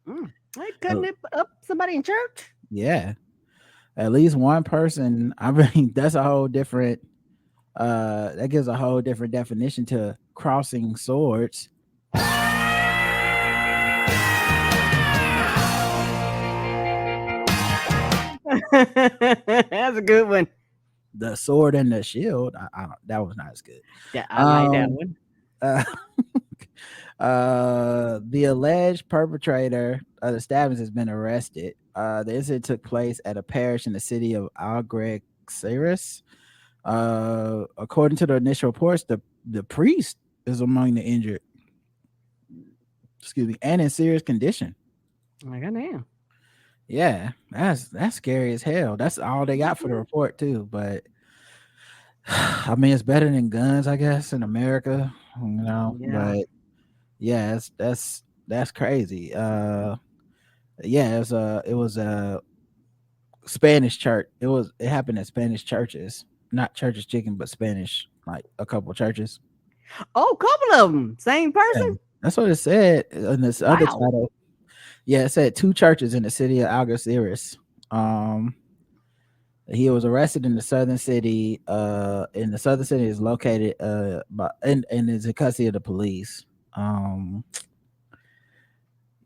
They cutting it up somebody in church? Yeah. At least one person. I mean, that's a whole different that gives a whole different definition to crossing swords. That's a good one. The sword and the shield. I don't, that was not as good. Yeah, I like that one. The alleged perpetrator of the stabbings has been arrested. The incident took place at a parish in the city of Algeciras. According to the initial reports, the priest is among the injured. Excuse me, and in serious condition. Like, damn. Yeah, that's scary as hell. That's all they got for the report too. But I mean, it's better than guns, I guess, in America. You know, Yeah. but yeah, that's crazy. Yeah, it was a Spanish church. It happened at Spanish churches, not Church's Chicken, but Spanish, like a couple churches. Oh, a couple of them. Same person? Yeah, that's what it said in this other title. Yeah, it said 2 churches in the city of Algeciras. He was arrested in the southern city. In the southern city is located and is in custody of the police.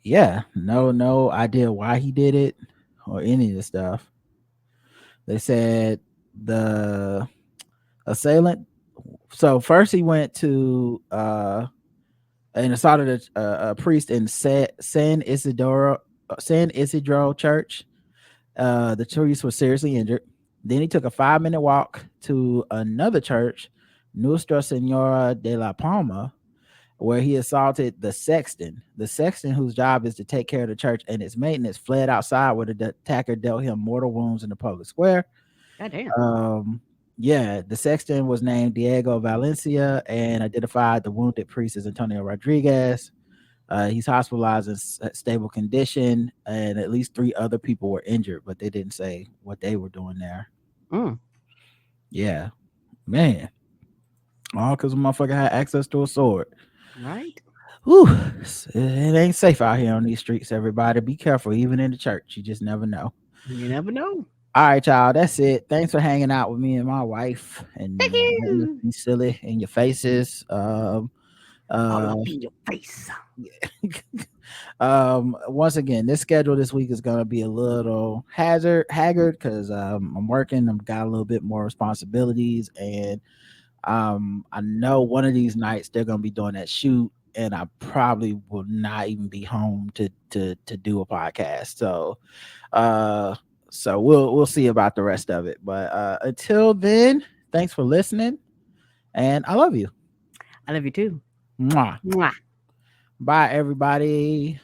Yeah, no idea why he did it or any of the stuff. They said the assailant. So first he went to and assaulted a priest in San Isidro Church. The priest was seriously injured. Then he took a 5-minute walk to another church, Nuestra Senora de la Palma, where he assaulted the sexton. The sexton, whose job is to take care of the church and its maintenance, fled outside where the attacker dealt him mortal wounds in the public square. Goddamn. Yeah, the sexton was named Diego Valencia and identified the wounded priest as Antonio Rodriguez. He's hospitalized in stable condition, and at least 3 other people were injured, but they didn't say what they were doing there. Yeah, man. All because a motherfucker had access to a sword. Right. Whew. It ain't safe out here on these streets, everybody. Be careful, even in the church. You just never know. You never know. All right, y'all. That's it. Thanks for hanging out with me and my wife. And Thank you. be silly in your faces. All up in your face. Once again, this schedule this week is gonna be a little haggard because I'm working. I've got a little bit more responsibilities, and I know one of these nights they're gonna be doing that shoot, and I probably will not even be home to do a podcast. So we'll see about the rest of it. But until then, thanks for listening, and I love you. I love you too. Mwah. Mwah. Bye, everybody.